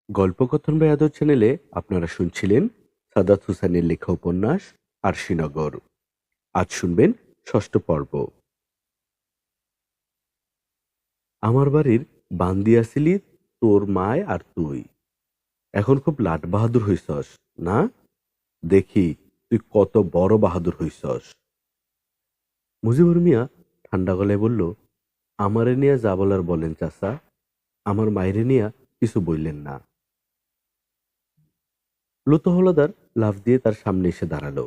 গল্পকথন by আদর চ্যানেলে আপনারা শুনছিলেন সাদাত হোসেনের লেখা উপন্যাস আরশিনগর। আজ শুনবেন ষষ্ঠ পর্ব। আমার বাড়ির বান্দি আসিলি তোর মায় আর তুই। এখন খুব লাট বাহাদুর হইছস না? দেখি তুই কত বড় বাহাদুর হইছস। মুজিবুর মিয়া ঠান্ডা গলায় বলল, আমারে নিয়ে যা বলার বলেন চাচা, আমার মায়েরে নিয়ে কিছু বললেন না। লতো হলদার লাফ দিয়ে তার সামনে এসে দাঁড়ালো।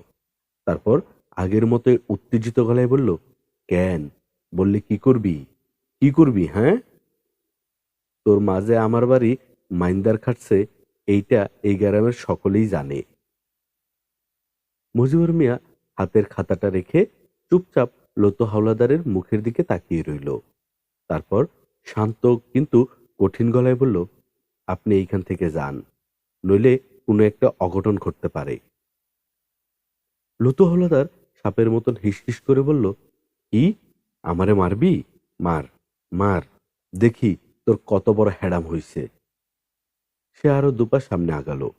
তারপর আগের মতোই উত্তেজিত গলায় বলল, কেন? বললে কি করবি? কি করবি? হ্যাঁ, তোর মাঝে আমার বাড়ি মাইন্দার খাটছে, এইটা এই গ্রামের সকলেই জানে। মুজিবুর মিয়া হাতের খাতাটা রেখে চুপচাপ লতো হাওলাদারের মুখের দিকে তাকিয়ে রইল। তারপর শান্ত কিন্তু কঠিন গলায় বলল, আপনি এইখান থেকে যান, নইলে কোনো একটা অঘটন ঘটতে পারে। লতো হাওলাদার সাপের মতন হিসহিস করে বলল, কি? আমারে মারবি? মার, মার, দেখি তোর কত বড় হ্যাডাম হইছে। সে আরো দুপা সামনে আগালো।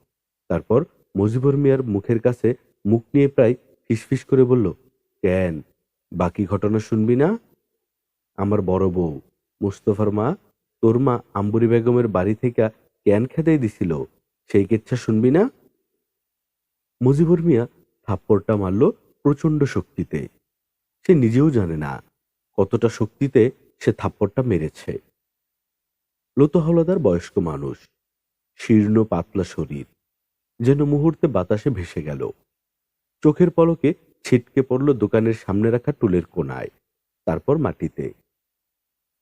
তারপর মুজিবুর মিয়ার মুখের কাছে মুখ নিয়ে প্রায় ফিসফিস করে বলল, কেন, বাকি ঘটনা শুনবি না? আমার বড় বউ মুস্তফার মা, তোর মা আম্বুরি বেগমের বাড়ি থেকে ক্যান খেতেই দিছিল, সেই কেচ্ছা শুনবি না? মুজিবুর মিয়া থাপ্পড়টা মারল প্রচন্ড শক্তিতে। সে নিজেও জানে না কতটা শক্তিতে সে থাপ্পড়টা মেরেছে। লতো হাওলাদার বয়স্ক মানুষ, শীর্ণ পাতলা শরীর, যেন মুহূর্তে বাতাসে ভেসে গেল। চোখের পলকে ছিটকে পড়ল দোকানের সামনে রাখা টুলের কোনায়, তারপর মাটিতে।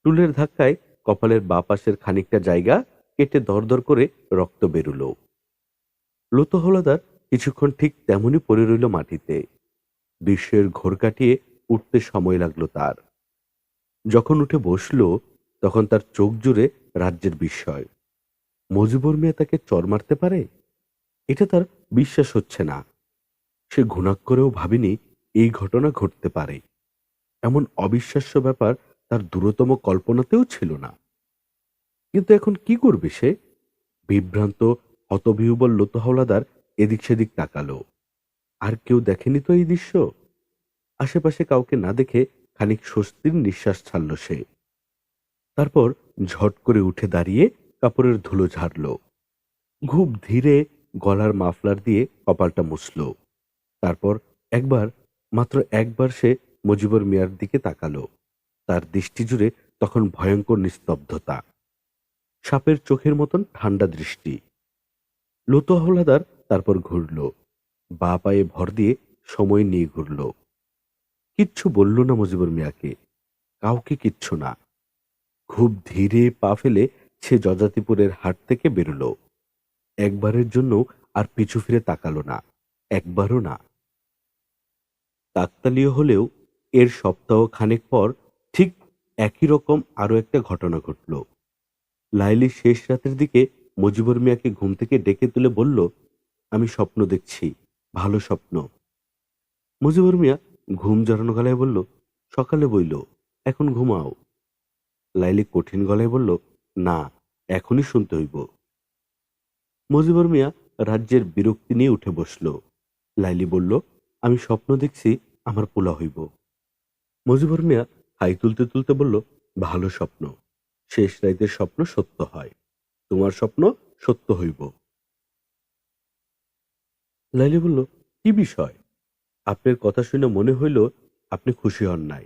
টুলের ধাক্কায় কপালের বাঁ পাশের খানিকটা জায়গা কেটে দরদর করে রক্ত বেরুল। লতো হাওলাদার কিছুক্ষণ ঠিক তেমনই পড়ে রইল মাটিতে। বিশ্বের ঘোর কাটিয়ে উঠতে সময় লাগলো তার। যখন উঠে বসল, তখন তার চোখ জুড়ে রাজ্যের বিস্ময়। মুজিবুর মিয়া তাকে চর মারতে পারে, এটা তার বিশ্বাস হচ্ছে না। সে ঘুণাক করেও ভাবেনি এই ঘটনা ঘটতে পারে। এমন অবিশ্বাস্য ব্যাপার তার দূরতম কল্পনাতেও ছিল না। কিন্তু এখন কি করবে সে? বিভ্রান্ত হতবিহ্বল লতো হাওলাদার এদিক সেদিক তাকালো। আর কেউ দেখেনি তো এই দৃশ্য। আশেপাশে কাউকে না দেখে খানিক স্বস্তির নিঃশ্বাস ছাড়ল সে। তারপর ঝট করে উঠে দাঁড়িয়ে কাপড়ের ধুলো ঝাড়ল। খুব ধীরে গলার মাফলার দিয়ে কপালটা মুছল। তারপর একবার, মাত্র একবার সে মুজিবুর মিয়ার দিকে তাকালো। তার দৃষ্টি জুড়ে তখন ভয়ঙ্কর নিস্তব্ধতা, সাপের চোখের মতন ঠান্ডা দৃষ্টি। লতো হাওলাদার তারপর ঘুরল, বাঁ পায়ে ভর দিয়ে সময় নিয়ে ঘুরল। কিচ্ছু বলল না মুজিবুর মিয়াকে, কাউকে কিচ্ছু না। খুব ধীরে পা ফেলে সে যজাতিপুরের হাট থেকে বেরোল। একবারের জন্য আর পিছু ফিরে তাকালো না, একবারও না। কাকতালীয় হলেও এর সপ্তাহ খানেক পর ঠিক একই রকম আরো একটা ঘটনা ঘটল। লাইলি শেষ রাতের দিকে মুজিবুর মিয়াকে ঘুম থেকে ডেকে তুলে বলল, আমি স্বপ্ন দেখছি, ভালো স্বপ্ন। মুজিবুর মিয়া ঘুম জড়ানো গলায় বলল, সকালে বইল, এখন ঘুমাও। লাইলি কঠিন গলায় বলল, না, এখনই শুনতে হইব। মুজিবুর মিয়া রাজ্যের বিরক্তি নিয়ে উঠে বসল। লাইলি বলল, আমি স্বপ্ন দেখছি আমার পোলা হইব। মুজিবুর মিয়া হাই তুলতে তুলতে বলল, ভালো স্বপ্ন, শেষ রাইতের স্বপ্ন সত্য হয়, তোমার স্বপ্ন সত্য হইব। লাইলি বলল, কি বিষয়? আপনার কথা শুনে মনে হইল আপনি খুশি হন নাই।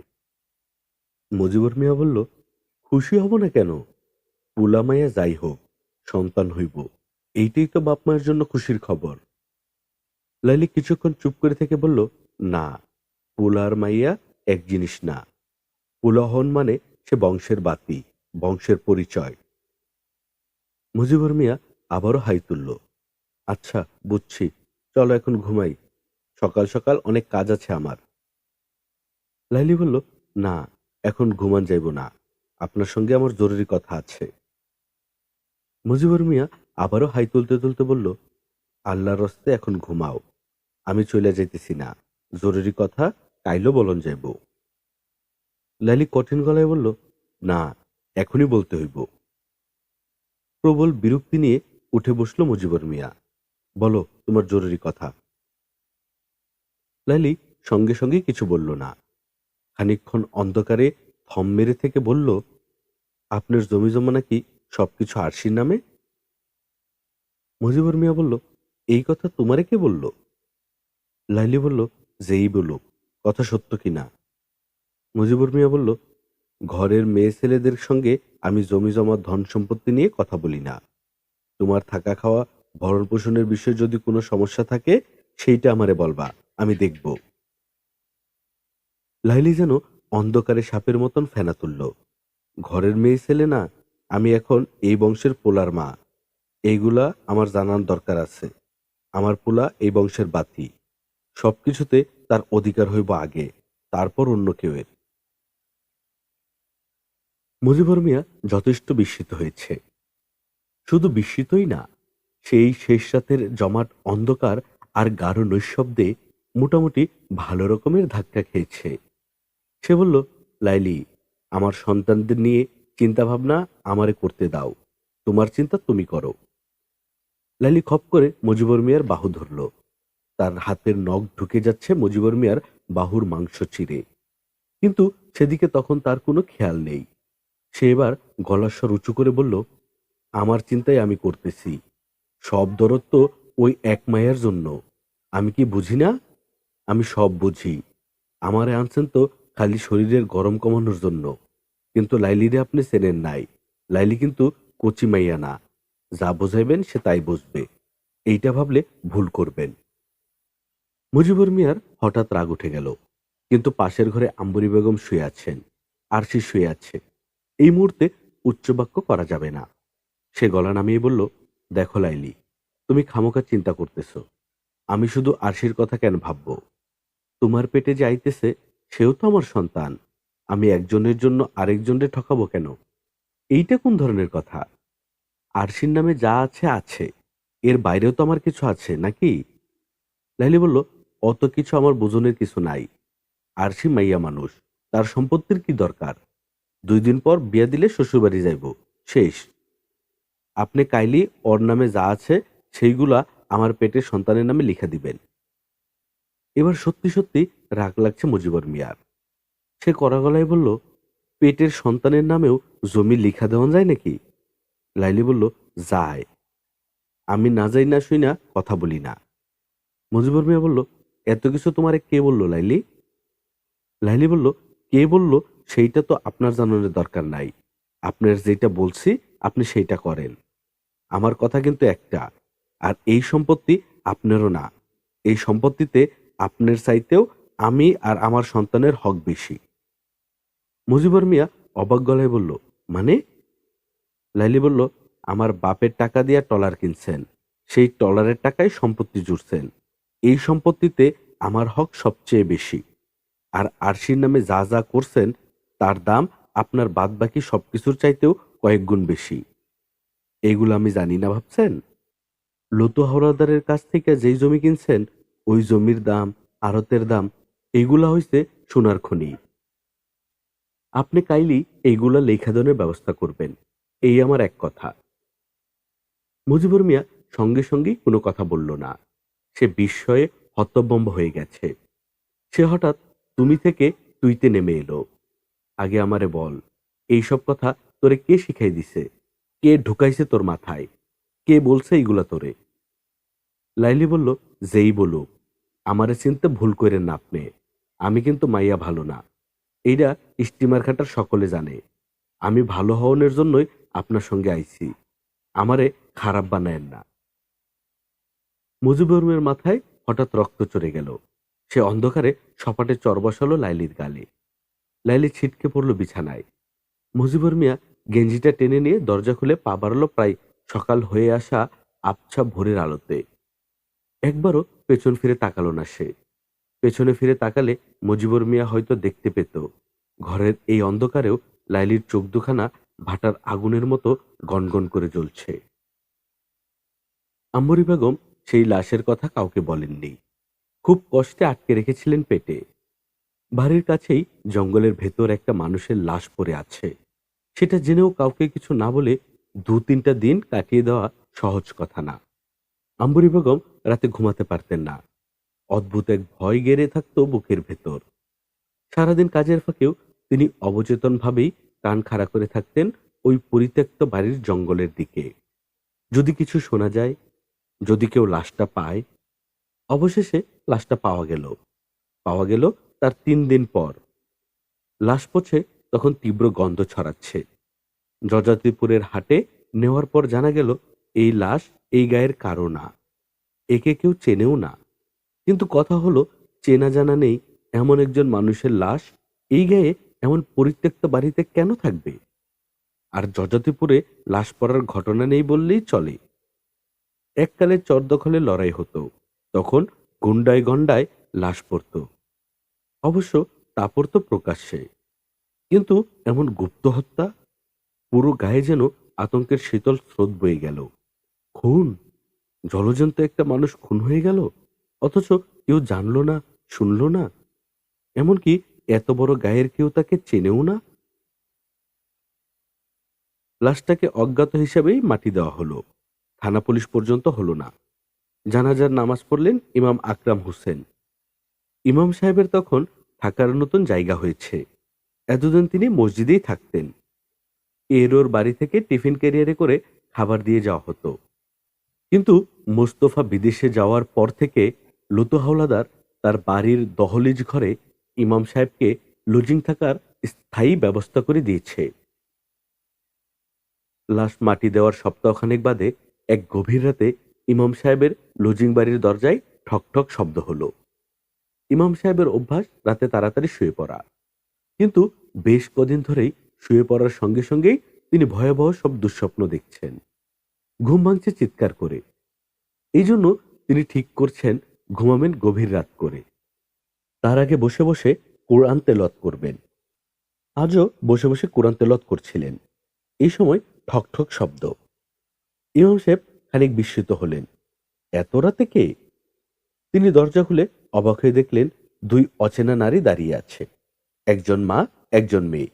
মুজিবুর মিয়া বলল, খুশি হব না কেন? পোলা মাইয়া যাই হোক, সন্তান হইব, এইটাই তো বাপ মায়ের জন্য খুশির খবর। লাইলি কিছুক্ষণ চুপ করে থেকে বলল, না, পোলার মাইয়া এক জিনিস না। পোলা হন মানে সে বংশের বাতি, বংশের পরিচয়। মুজিবুর মিয়া আবারও হাই তুলল। আচ্ছা, বুঝছি, চলো এখন ঘুমাই, সকাল সকাল অনেক কাজ আছে আমার। লাইলি বলল, না, এখন ঘুমান যাইব না, আপনার সঙ্গে আমার জরুরি কথা আছে। মুজিবুর মিয়া আবারও হাই তুলতে তুলতে বলল, আল্লাহর রস্তে এখন ঘুমাও, আমি চলে যাইতেছি না, জরুরি কথা কাইলো বলন যাইব। লাইলি কঠিন গলায় বলল, না, এখনই বলতে হইব। প্রবল বিরক্তি নিয়ে উঠে বসলো মুজিবুর মিয়া। বলো তোমার জরুরি কথা। লাইলি সঙ্গে সঙ্গে কিছু বলল না। খানিকক্ষণ অন্ধকারে থম মেরে থেকে বলল, আপনার জমি জমা নাকি সবকিছু আরশির নামে? মুজিবুর মিয়া বলল, এই কথা তোমারে কে বলল? লাইলি বলল, যেই বলুক, কথা সত্য কিনা। মুজিবুর মিয়া বলল, ঘরের মেয়ে ছেলেদের সঙ্গে আমি জমি জমা ধন সম্পত্তি নিয়ে কথা বলি না। তোমার থাকা খাওয়া ভরণ পোষণের বিষয়ে যদি কোনো সমস্যা থাকে সেইটা আমারে বলবা, আমি দেখব। লাইলি যেন অন্ধকারে সাপের মতন ফেনা তুলল। ঘরের মেয়ে ছেলে না, আমি এখন এই বংশের পোলার মা। এইগুলা আমার জানার দরকার আছে। আমার পোলা এই বংশের বাতি। সবকিছুতে তার অধিকার হইব আগে, তারপর অন্য কেউয়ের। মুজিবুর মিয়া যথেষ্ট বিস্মিত হয়েছে। শুধু বিস্মিতই না, সেই শেষ রাতের জমাট অন্ধকার আর গাঢ় নৈঃশব্দে মোটামুটি ভালো রকমের ধাক্কা খেয়েছে। সে বলল, লাইলি, আমার সন্তানদের নিয়ে চিন্তা ভাবনা আমারে করতে দাও। তোমার চিন্তা তুমি করো। লাইলি খপ করে মুজিবুর মিয়ার বাহু ধরল। তার হাতের নখ ঢুকে যাচ্ছে মুজিবুর মিয়ার বাহুর মাংস চিরে, কিন্তু সেদিকে তখন তার কোনো খেয়াল নেই। সে এবার গলার স্বর উঁচু করে বলল, আমার চিন্তাই আমি করতেছি। সব দরদ তো ওই এক মায়ের জন্য। আমি কি বুঝি না? আমি সব বুঝি। আমারে আনছেন তো খালি শরীরের গরম কমানোর জন্য। কিন্তু লাইলিরে আপনি চেনেন নাই। লাইলি কিন্তু কচি মাইয়া না। যা বোঝাইবেন সে তাই বুঝবে। এইটা ভাবলে ভুল করবেন। মুজিবুর মিয়ার হঠাৎ রাগ উঠে গেল। কিন্তু পাশের ঘরে আম্বরী বেগম শুয়ে আছেন, আরশি শুয়ে আছে। এই মুহূর্তে উচ্চবাক্য করা যাবে না। সে গলা নামিয়ে বলল, দেখো লাইলি, তুমি খামোকা চিন্তা করতেছ। আমি শুধু আরশির কথা কেন ভাবব? তোমার পেটে যে আইতেছে সেও তো আমার সন্তান। আমি একজনের জন্য আরেকজনকে ঠকাবো কেন? এইটা কোন ধরনের কথা? আরশির নামে যা আছে আছে, এর বাইরেও তো আমার কিছু আছে নাকি? লাইলি বলল, অত কিছু আমার বোঝনের কিছু নাই। আরশি মাইয়া মানুষ, তার সম্পত্তির কি দরকার? 2 দিন পর বিয়া দিলে শ্বশুরবাড়ি যাইব, শেষ। আপনি কাইলি ওর নামে যা আছে সেইগুলা আমার পেটের সন্তানের নামে লিখে দিবেন। এবার সত্যি সত্যি রাগ লাগছে মুজিবুর মিয়ার। সে কড়া গলায় বলল, পেটের সন্তানের নামেও জমি লিখা দেওয়া যায় নাকি? লাইলি বলল, যায়। আমি না যাই না শুই না কথা বলি না। মুজিবুর মিয়া বলল, এত কিছু তোমারে কে বলল লাইলি? লাইলি বলল, কে বলল সেইটা তো আপনার জানানোর দরকার নাই। আপনার যেটা বলছি আপনি সেইটা করেন। আমার কথা কিন্তু একটা, আর এই সম্পত্তি আপনারও না। এই সম্পত্তিতে আপনার চাইতেও আমি আর আমার সন্তানের হক বেশি। মুজিবুর মিয়া অবাক গলায় বলল, মানে? লাইলি বলল, আমার বাপের টাকা দিয়া ট্রলার কিনছেন, সেই ট্রলারের টাকায় সম্পত্তি জুড়ছেন। এই সম্পত্তিতে আমার হক সবচেয়ে বেশি। আর আরশির নামে যা যা করছেন তার দাম আপনার বাদবাকি সবকিছুর চাইতেও কয়েক গুণ বেশি। এইগুলো আমি জানি না ভাবছেন? লতু হাওলাদারের কাছ থেকে যেই জমি কিনছেন, ওই জমির দাম, আড়তের দাম, এইগুলা হইছে সোনার খনি। আপনি কাইলি এইগুলা লেখাদনের ব্যবস্থা করবেন, এই আমার এক কথা। মুজিবুর মিয়া সঙ্গে সঙ্গেই কোনো কথা বলল না। সে বিস্ময়ে হতভম্ব হয়ে গেছে। সে হঠাৎ তুমি থেকে তুইতে নেমে এলো। আগে আমারে বল, এইসব কথা তোরে কে শিখাই দিছে? কে ঢুকাইছে তোর মাথায়? কে বলছে এইগুলা তোরে? লাইলি বলল, যেই বলুক, আমারে চিনতে ভুল কইরেন না আপনি। আমি কিন্তু মাইয়া ভালো না। এইটা স্টিমার ঘাটার সকলে জানে। আমি ভালো হওয়ার জন্যই আপনার সঙ্গে আইছি। আমারে খারাপ বানায়েন না। মুজিবুর মিয়ার মাথায় হঠাৎ রক্ত চড়ে গেল। সে অন্ধকারে সপাটে চর বসালো লাইলির গালে। লাইলি ছিটকে পড়ল বিছানায়। মুজিবুর মিয়া গেঞ্জিটা টেনে নিয়ে দরজা খুলে পা বাড়ালো প্রায় সকাল হয়ে আসা আবছা ভোরের আলোতে। একবারও পেছন ফিরে তাকালো না সে। পেছনে ফিরে তাকালে মুজিবুর মিয়া হয়তো দেখতে পেত ঘরের এই অন্ধকারেও লাইলির চোখ দুখানা ভাটার আগুনের মতো গনগন করে জ্বলছে। আম্বরী বেগম সেই লাশের কথা কাউকে বলেননি। খুব কষ্টে আটকে রেখেছিলেন পেটে। বাড়ির কাছেই জঙ্গলের ভেতর একটা মানুষের লাশ পড়ে আছে, সেটা জেনেও কাউকে কিছু না বলে 2-3টা দিন কাটিয়ে দেওয়া সহজ কথা না। আম্বরী বেগম রাতে ঘুমাতে পারতেন না। অদ্ভুত এক ভয় গেড়ে থাকতো বুকের ভেতর। সারাদিন কাজের ফাঁকেও তিনি অবচেতনভাবেই কান খাড়া করে থাকতেন ওই পরিত্যক্ত বাড়ির জঙ্গলের দিকে। যদি কিছু শোনা যায়, যদি কেউ লাশটা পায়। অবশেষে লাশটা পাওয়া গেল তার 3 দিন পর। লাশ পচে তখন তীব্র গন্ধ ছড়াচ্ছে। জজাতিপুরের হাটে নেওয়ার পর জানা গেল এই লাশ এই গায়ের কারো না, একে কেউ চেনেও না। কিন্তু কথা হলো, চেনা জানা নেই এমন একজন মানুষের লাশ এই গায়ে এমন পরিত্যক্ত বাড়িতে কেন থাকবে? আর জজাতিপুরে লাশ পড়ার ঘটনা নেই বললেই চলে। এককালে চর দখলে লড়াই হতো, তখন গুন্ডায় গন্ডায় লাশ পড়ত। অবশ্য তা পড়ত প্রকাশ্যে। কিন্তু এমন গুপ্ত হত্যা? পুরো গায়ে যেন আতঙ্কের শীতল স্রোত বয়ে গেল। খুন, জলজন্ত একটা মানুষ খুন হয়ে গেল, অথচ কেউ জানলো না, শুনলো না। এমনকি এত বড় গায়ের কেউ তাকে চেনেও না। লাশটাকে অজ্ঞাত হিসেবেই মাটি দেওয়া হলো। থানা পুলিশ পর্যন্ত হলো না। জানাজার নামাজ পড়লেন ইমাম আকরাম হোসেন। ইমাম সাহেবের তখন থাকার নতুন জায়গা হয়েছে। এতদিন তিনি মসজিদেই থাকতেন। এর বাড়ি থেকে টিফিন ক্যারিয়ারে করে খাবার দিয়ে যাওয়া হতো। কিন্তু মোস্তফা বিদেশে যাওয়ার পর থেকে লুতু হাওলাদার তার বাড়ির দহলিজ ঘরে ইমাম সাহেবকে লজিং থাকার স্থায়ী ব্যবস্থা করে দিয়েছে। লাশ মাটি দেওয়ার সপ্তাহখানেক বাদে এক গভীর রাতে ইমাম সাহেবের লজিং বাড়ির দরজায় ঠক ঠক শব্দ হলো। ইমাম সাহেবের অভ্যাস রাতে তাড়াতাড়ি শুয়ে পড়া, কিন্তু বেশ কদিন ধরেই শুয়ে পড়ার সঙ্গে সঙ্গেই তিনি ভয়াবহ সব দুঃস্বপ্ন দেখছেন। ঘুম ভাঙছে চিৎকার করে। এই জন্য তিনি ঠিক করছেন ঘুমাবেন গভীর রাত করে। তার আগে বসে বসে কোরআন তেলাওয়াত করবেন। আজও বসে বসে কোরআন তেলাওয়াত করছিলেন। এই সময় ঠক ঠক শব্দ। ইমাম সাহেব খানিক বিস্মিত হলেন। এত রাতে কে? তিনি দরজা খুলে অবাক হয়ে দেখলেন 2 অচেনা নারী দাঁড়িয়ে আছে। একজন মা, একজন মেয়ে।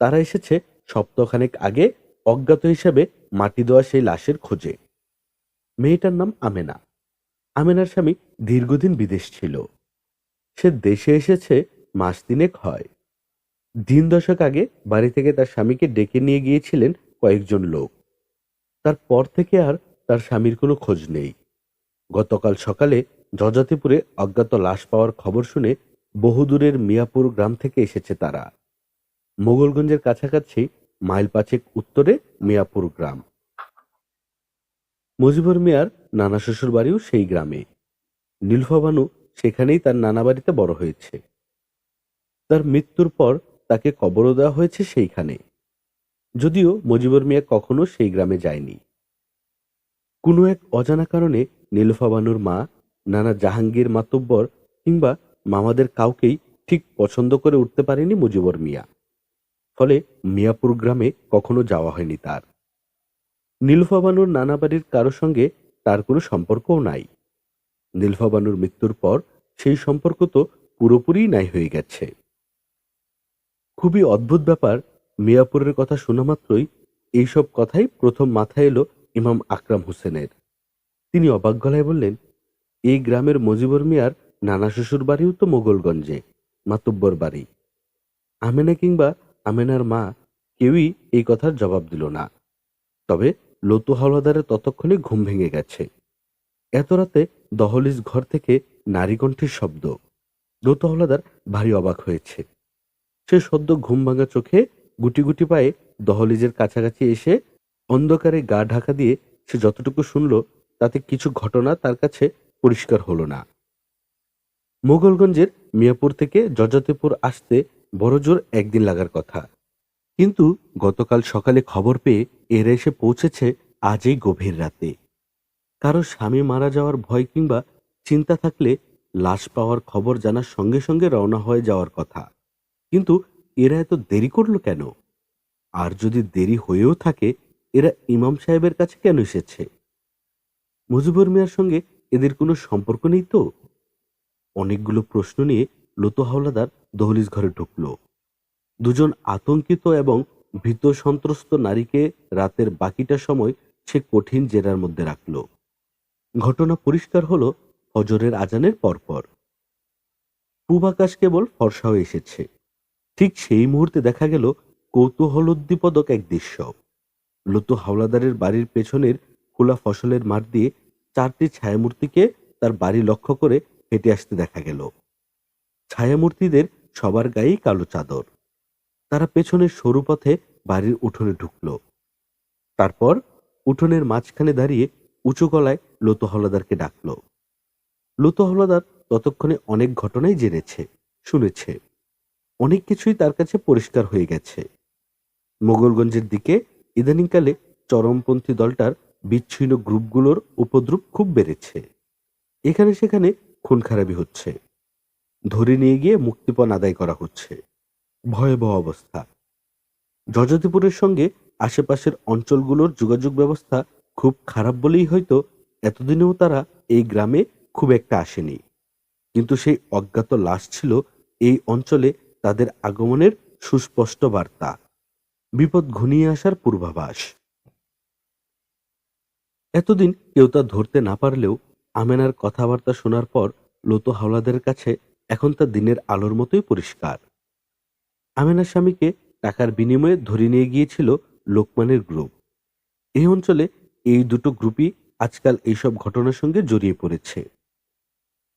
তারা এসেছে সপ্তাহখানেক আগে অজ্ঞাত হিসেবে মাটি দেওয়া সেই লাশের খোঁজে। মেয়েটার নাম আমেনা। আমেনার স্বামী দীর্ঘদিন বিদেশ ছিল। সে দেশে এসেছে মাস 3 হয়। দিন 10 আগে বাড়ি থেকে তার স্বামীকে ডেকে নিয়ে গিয়েছিলেন কয়েকজন লোক। তারপর থেকে আর তার স্বামীর কোনো খোঁজ নেই। গতকাল সকালে জজাতিপুরে অজ্ঞাত লাশ পাওয়ার খবর শুনে বহুদূরের মিয়াপুর গ্রাম থেকে এসেছে তারা। মোগলগঞ্জের কাছাকাছি মাইল 5 উত্তরে মিয়াপুর গ্রাম। মুজিবুর মিয়ার নানা শ্বশুর বাড়িও সেই গ্রামে। নীলুফা বানু সেখানেই তার নানা বাড়িতে বড় হয়েছে। তার মৃত্যুর পর তাকে কবরও দেওয়া হয়েছে সেইখানে। যদিও মুজিবুর মিয়া কখনো সেই গ্রামে যায়নি। কোনো এক অজানা কারণে নীলুফা বানুর মা, নানা জাহাঙ্গীর মাতব্বর কিংবা মামাদের কাউকেই ঠিক পছন্দ করে উঠতে পারেনি মুজিবুর মিয়া। ফলে মিয়াপুর গ্রামে কখনো যাওয়া হয়নি তার। নীলুফা বানুর নানা বাড়ির কারো সঙ্গে তার কোনো সম্পর্কও নাই। নীলুফা বানুর মৃত্যুর পর সেই সম্পর্ক তো পুরোপুরি নাই হয়ে গেছে। খুবই অদ্ভুত ব্যাপার, মিয়াপুরের কথা শোনা মাত্রই এইসব কথাই প্রথম মাথায় এলো ইমাম আকরাম হোসেনের। তিনি অবাক গলায় বললেন, এই গ্রামের মুজিবুর মিয়ার নানা শ্বশুর বাড়িও তো মোগলগঞ্জে, মাতব্বর বাড়ি। আমেনা কিংবা আমেনার মা কেউই এই কথার জবাব দিল না। তবে লতু হাওলাদারের ততক্ষণে ঘুম ভেঙে গেছে। এত রাতে দহলিজ ঘর থেকে নারী কণ্ঠের শব্দ। লতু হাওলাদার ভারী অবাক হয়েছে। সে সদ্য ঘুম ভাঙা চোখে গুটি গুটি পায়ে দহলিজের কাছাকাছি এসে অন্ধকারে গা ঢাকা দিয়ে সে যতটুকু শুনল তাতে কিছু ঘটনা তার কাছে পরিষ্কার হলো না। মোগলগঞ্জের মিয়াপুর থেকে জজাতিপুর আসতে বড়জোর একদিন লাগার কথা, কিন্তু গতকাল সকালে খবর পেয়ে এরা এসে পৌঁছেছে আজই গভীর রাতে। কারো স্বামী মারা যাওয়ার ভয় কিংবা চিন্তা থাকলে লাশ পাওয়ার খবর জানার সঙ্গে সঙ্গে রওনা হয়ে যাওয়ার কথা, কিন্তু এরা এত দেরি করলো কেন? আর যদি দেরি হয়েও থাকে, এরা ইমাম সাহেবের কাছে কেন এসেছে? মুজিবুর মিয়ার সঙ্গে এদের কোনো সম্পর্ক নেই তো? অনেকগুলো প্রশ্ন নিয়ে লতু হাওলাদার দহলিজ ঘরে ঢুকল। দুজন আতঙ্কিত এবং ভীত সন্ত্রস্ত নারীকে রাতের বাকিটা সময় সে কঠিন জেরার মধ্যে রাখল। ঘটনা পরিষ্কার হলো ফজরের আজানের পরপর। পূব আকাশ কেবল ফর্সা হয়ে এসেছে। ঠিক সেই মুহূর্তে দেখা গেল কৌতূহলোদ্দীপদক এক দৃশ্য। লতু হাওলাদারের বাড়ির পেছনের খোলা ফসলের মাঠ দিয়ে 4টি ছায়ামূর্তিকে তার বাড়ি লক্ষ্য করে হেঁটে আসতে দেখা গেল। ছায়ামূর্তিদের সবার গায়েই কালো চাদর। তারা পেছনের সরু পথে বাড়ির উঠোনে ঢুকল। তারপর উঠোনের মাঝখানে দাঁড়িয়ে উঁচু গলায় লতু হাওলাদারকে ডাকল। লতু হাওলাদার ততক্ষণে অনেক ঘটনাই জেনেছে, শুনেছে। অনেক কিছুই তার কাছে পরিষ্কার হয়ে গেছে। মোগলগঞ্জের দিকে ইদানিংকালে চরমপন্থী দলটার বিচ্ছিন্ন গ্রুপগুলোর উপদ্রব খুব বেড়েছে। এখানে সেখানে খুন খারাপি হচ্ছে, ধরে নিয়ে গিয়ে মুক্তিপণ আদায় করা হচ্ছে। ভয়াবহ অবস্থা। যযাতিপুরের সঙ্গে আশেপাশের অঞ্চলগুলোর যোগাযোগ ব্যবস্থা খুব খারাপ বলেই হয়তো এতদিনেও তারা এই গ্রামে খুব একটা আসেনি। কিন্তু সেই অজ্ঞাত লাশ ছিল এই অঞ্চলে তাদের আগমনের সুস্পষ্ট বার্তা, বিপদ ঘনিয়ে আসার পূর্বাভাস। এতদিন কেউ তা ধরতে না পারলেও আমেনার কথাবার্তা শোনার পর লতু হাওলাদের কাছে এখন তা দিনের আলোর মতোই পরিষ্কার। আমেনার স্বামীকে টাকার বিনিময়ে ধরে নিয়ে গিয়েছিল লোকমানের গ্রুপ। এই অঞ্চলে এই দুটো গ্রুপই আজকাল এইসব ঘটনার সঙ্গে জড়িয়ে পড়েছে।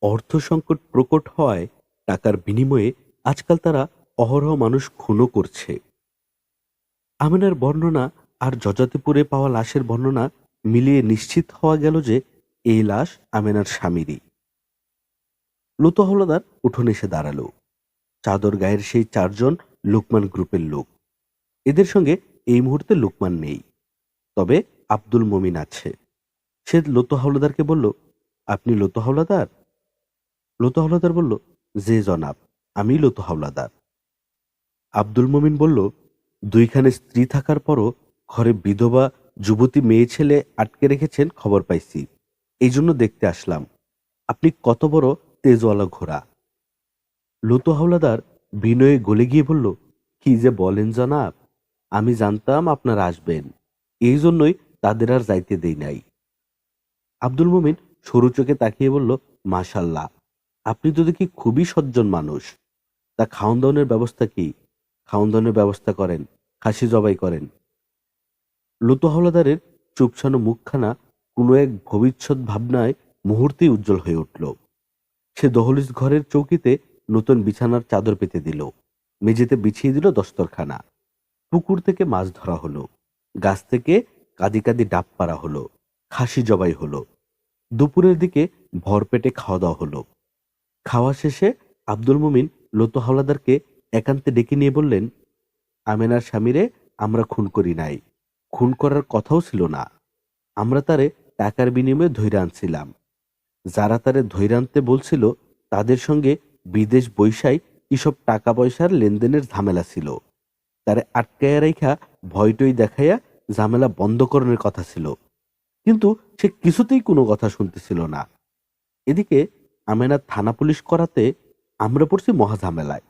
অর্থ সংকট প্রকট হওয়ায় টাকার বিনিময়ে আজকাল তারা অহরহ মানুষ খুনও করছে। আমেনার বর্ণনা আর যযাতিপুরে পাওয়া লাশের বর্ণনা মিলিয়ে নিশ্চিত হওয়া গেল যে এই লাশ আমেনার স্বামীরই। লতু হাওলাদার উঠোনে এসে দাঁড়ালো। চাদর গায়ের সেই 4 জন লোকমান গ্রুপের লোক। এদের সঙ্গে এই মুহূর্তে লোকমান নেই, তবে আব্দুল মমিন আছে। সে লতু হাওলাদারকে বলল, আপনি লতু হাওলাদার? লতু হাওলাদার বলল, যে জনাব, আমি লতু হাওলাদার। আব্দুল মমিন বলল, 2খানে স্ত্রী থাকার পরও ঘরে বিধবা যুবতী মেয়ে ছেলে আটকে রেখেছেন খবর পাইছি, এই জন্য দেখতে আসলাম। আপনি কত বড় তেজওয়ালা ঘোড়া। লতু হাওলাদার বিনয়ে গলে গিয়ে বলল, কি যে বলেন জনাব, আমি জানতাম আপনারা আসবেন, এই জন্যই তাদের আর যাইতে দেই নাই। আব্দুল মমিন সরু চোখে তাকিয়ে বলল, মাশাল্লাহ, আপনি তো দেখি খুবই সজ্জন মানুষ। তা খাওন দাওনের ব্যবস্থা কি? খাওন দাওনের ব্যবস্থা করেন, খাসি জবাই করেন। লতু হাওলাদারের চুপসানো মুখখানা কোনো এক ভবিষ্যৎ ভাবনায় মুহূর্তেই উজ্জ্বল হয়ে উঠল। সে দহলিজ ঘরের চৌকিতে নতুন বিছানার চাদর পেতে দিল, মেঝেতে বিছিয়ে দিল দস্তরখানা। পুকুর থেকে মাছ ধরা হলো, গাছ থেকে কাদি কাদি ডাব পাড়া হলো, খাসি জবাই হলো। দুপুরের দিকে ভরপেটে খাওয়া দাওয়া হলো। খাওয়া শেষে আব্দুল মমিন লতু হাওলাদারকে একান্তে ডেকে নিয়ে বললেন, আমেনার স্বামীরে আমরা খুন করি নাই, খুন করার কথাও ছিল না। আমরা তারে টাকার বিনিময়ে ধইরা আনছিলাম। যারা তারে ধইরা আনতে বলছিল তাদের সঙ্গে বিদেশ বৈশায় কিসব টাকা পয়সার লেনদেনের ঝামেলা ছিল। তারে আটকাইয়া রাইখা ভয়টই দেখাইয়া ঝামেলা বন্ধকরণের কথা ছিল, কিন্তু সে কিছুতেই কোনো কথা শুনতেছিল না। এদিকে আমেনা থানা পুলিশ করাতে আমরা পড়ছি মহাঝামেলায়।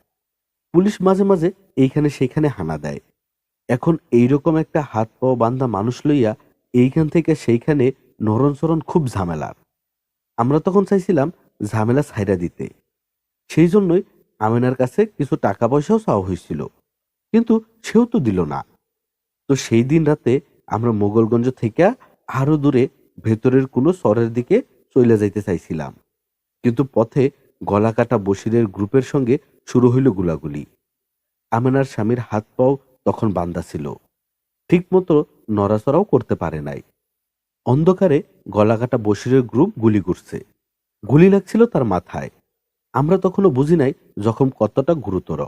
পুলিশ মাঝে মাঝে এইখানে সেইখানে হানা দেয়। এখন এইরকম একটা হাত পাও বান্ধা মানুষ লইয়া এইখান থেকে সেইখানে নরণচরণ খুব ঝামেলার। আমরা তখন চাইছিলাম ঝামেলা ছাইরা দিতে, সেই জন্যই আমেনার কাছে কিছু টাকা পয়সাও চাওয়া হয়েছিল, কিন্তু সেও তো দিল না। তো সেই দিন রাতে আমরা মোগলগঞ্জ থেকে আরো দূরে ভেতরের কোনো শহরের দিকে চলে যাইতে চাইছিলাম, কিন্তু পথে গলাকাটা বশিরের গ্রুপের সঙ্গে শুরু হইল গুলাগুলি। আমেনার স্বামীর হাত পাও তখন বান্ধা ছিল, ঠিক মতো নড়াচড়াও করতে পারে নাই। অন্ধকারে গলাকাটা বশিরের গ্রুপ গুলি করছে, গুলি লাগছিল তার মাথায়। আমরা তখনও বুঝি নাই জখম কতটা গুরুতর।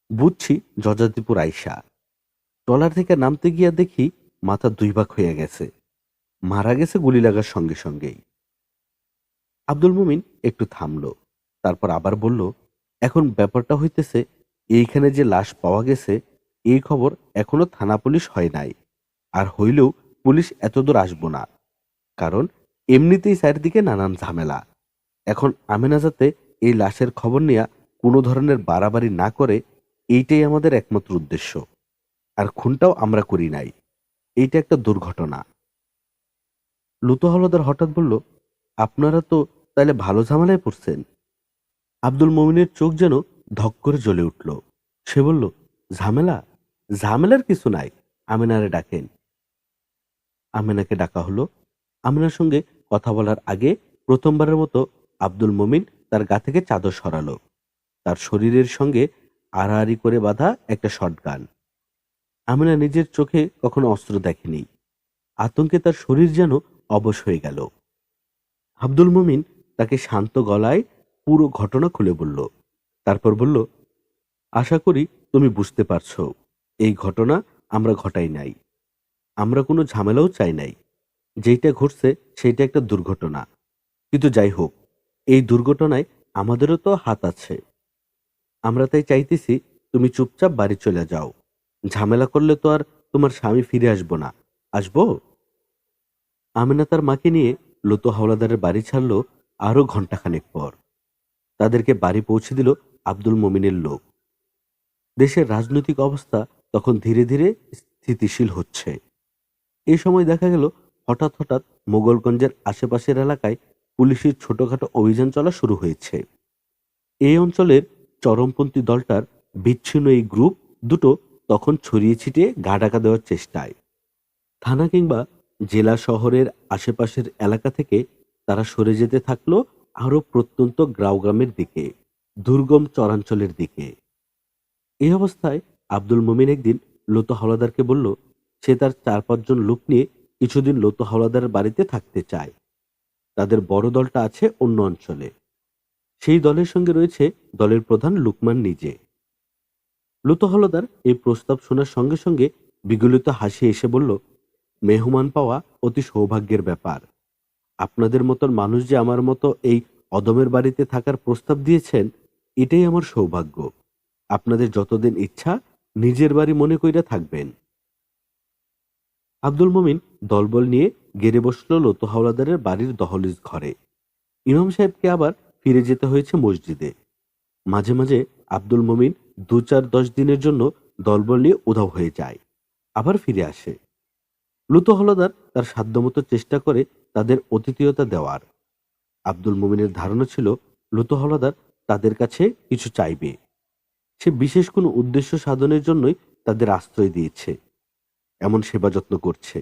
বুঝছি যযাতিপুর আইসা। ট্রলার থেকে নামতে গিয়া দেখি মাথা 2 ভাগ হয়ে গেছে, মারা গেছে গুলি লাগার সঙ্গে সঙ্গেই। আব্দুল মুমিন একটু থামল, তারপর আবার বলল, এখন ব্যাপারটা হইতেছে, এইখানে যে লাশ পাওয়া গেছে এই খবর এখনো থানা পুলিশ হয় নাই, আর হইলেও পুলিশ এতদূর আসবো না, কারণ এমনিতেই চারিদিকে নানান ঝামেলা। এখন আমেনা যাতে এই লাশের খবর নিয়ে কোনো ধরনের বাড়াবাড়ি না করে, এইটাই আমাদের একমাত্র উদ্দেশ্য। আর খুনটাও আমরা করি নাই, এইটা একটা দুর্ঘটনা। লুতো হাওলাদার হঠাৎ বলল, আপনারা তো তাইলে ভালো ঝামেলায় পড়ছেন। আব্দুল মমিনের চোখ যেন ধক করে জ্বলে উঠল। সে বলল, ঝামেলা? ঝামেলার কিছু নাই, আমেনারে ডাকেন। আমেনাকে ডাকা হলো। আমেনার সঙ্গে কথা বলার আগে প্রথমবারের মতো আব্দুল মমিন তার গা থেকে চাদর সরালো। তার শরীরের সঙ্গে আড়াআড়ি করে বাঁধা একটা শটগান। আমেনা নিজের চোখে কখনো অস্ত্র দেখেনি। আতঙ্কে তার শরীর যেন অবশ হয়ে গেল। আব্দুল মমিন তাকে শান্ত গলায় পুরো ঘটনা খুলে বলল। তারপর বলল, আশা করি তুমি বুঝতে পারছো, এই ঘটনা আমরা ঘটাই নাই। আমরা কোনো ঝামেলাও চাই নাই। যেইটা ঘটছে সেইটা একটা দুর্ঘটনা। কিন্তু যাই হোক, এই দুর্ঘটনায় আমাদেরও তো হাত আছে। আমরা তাই চাইতেছি তুমি চুপচাপ বাড়ি চলে যাও। ঝামেলা করলে তো আর তোমার স্বামী ফিরে আসবো না। আসবো? আমেনা তার মাকে নিয়ে লতো হাওলাদারের বাড়ি ছাড়ল আরো ঘণ্টাখানেক পর। তাদেরকে বাড়ি পৌঁছে দিল আব্দুল মমিনের লোক। দেশের রাজনৈতিক অবস্থা তখন ধীরে ধীরে স্থিতিশীল হচ্ছে। এই সময় দেখা গেল হঠাৎ হঠাৎ মোগলগঞ্জের আশেপাশের এলাকায় পুলিশের ছোটখাটো অভিযান চলা শুরু হয়েছে। এই অঞ্চলের চরমপন্থী দলটার বিচ্ছিন্ন এই গ্রুপ দুটো তখন ছড়িয়ে ছিটিয়ে গা ঢাকা দেওয়ার চেষ্টায়। থানা কিংবা জেলা শহরের আশেপাশের এলাকা থেকে তারা সরে যেতে থাকলো আরো প্রত্যন্ত গ্রামের দিকে, দুর্গম চরাঞ্চলের দিকে। এই অবস্থায় আব্দুল মমিন একদিন লতো হাওলাদারকে বলল, সে তার 4-5 জন লোক নিয়ে কিছুদিন লতো হাওলাদারের বাড়িতে থাকতে চায়। তাদের বড় দলটা আছে অন্য অঞ্চলে। সেই দলের সঙ্গে রয়েছে দলের প্রধান লুকমান নিজে। লতো হাওলাদার এই প্রস্তাব শোনার সঙ্গে সঙ্গে বিগলিত হাসি এসে বলল, মেহমান পাওয়া অতি সৌভাগ্যের ব্যাপার। আপনাদের মতন মানুষ যে আমার মতো এই অদমের বাড়িতে থাকার প্রস্তাব দিয়েছেন, এটাই আমার সৌভাগ্য। আপনাদের যতদিন ইচ্ছা নিজের বাড়ি মনে কইরা থাকবেন। আব্দুল মমিন দলবল নিয়ে গেড়ে বসল লতো হাওলাদারের বাড়ির দহলিজ ঘরে। ইমাম সাহেবকে আবার ফিরে যেতে হয়েছে মসজিদে। মাঝে মাঝে আব্দুল মমিন 2-4-10 দিনের জন্য দলবল নিয়ে উধাও হয়ে যায়, আবার ফিরে আসে। লুতো হাওলাদার তার সাধ্যমতো চেষ্টা করে তাদের অতিথিয়তা দেওয়ার। আব্দুল মমিনের ধারণা ছিল লুতো হাওলাদার তাদের কাছে কিছু চাইবে। সে বিশেষ কোনো উদ্দেশ্য সাধনের জন্যই তাদের আশ্রয় দিয়েছে, এমন সেবা যত্ন করছে।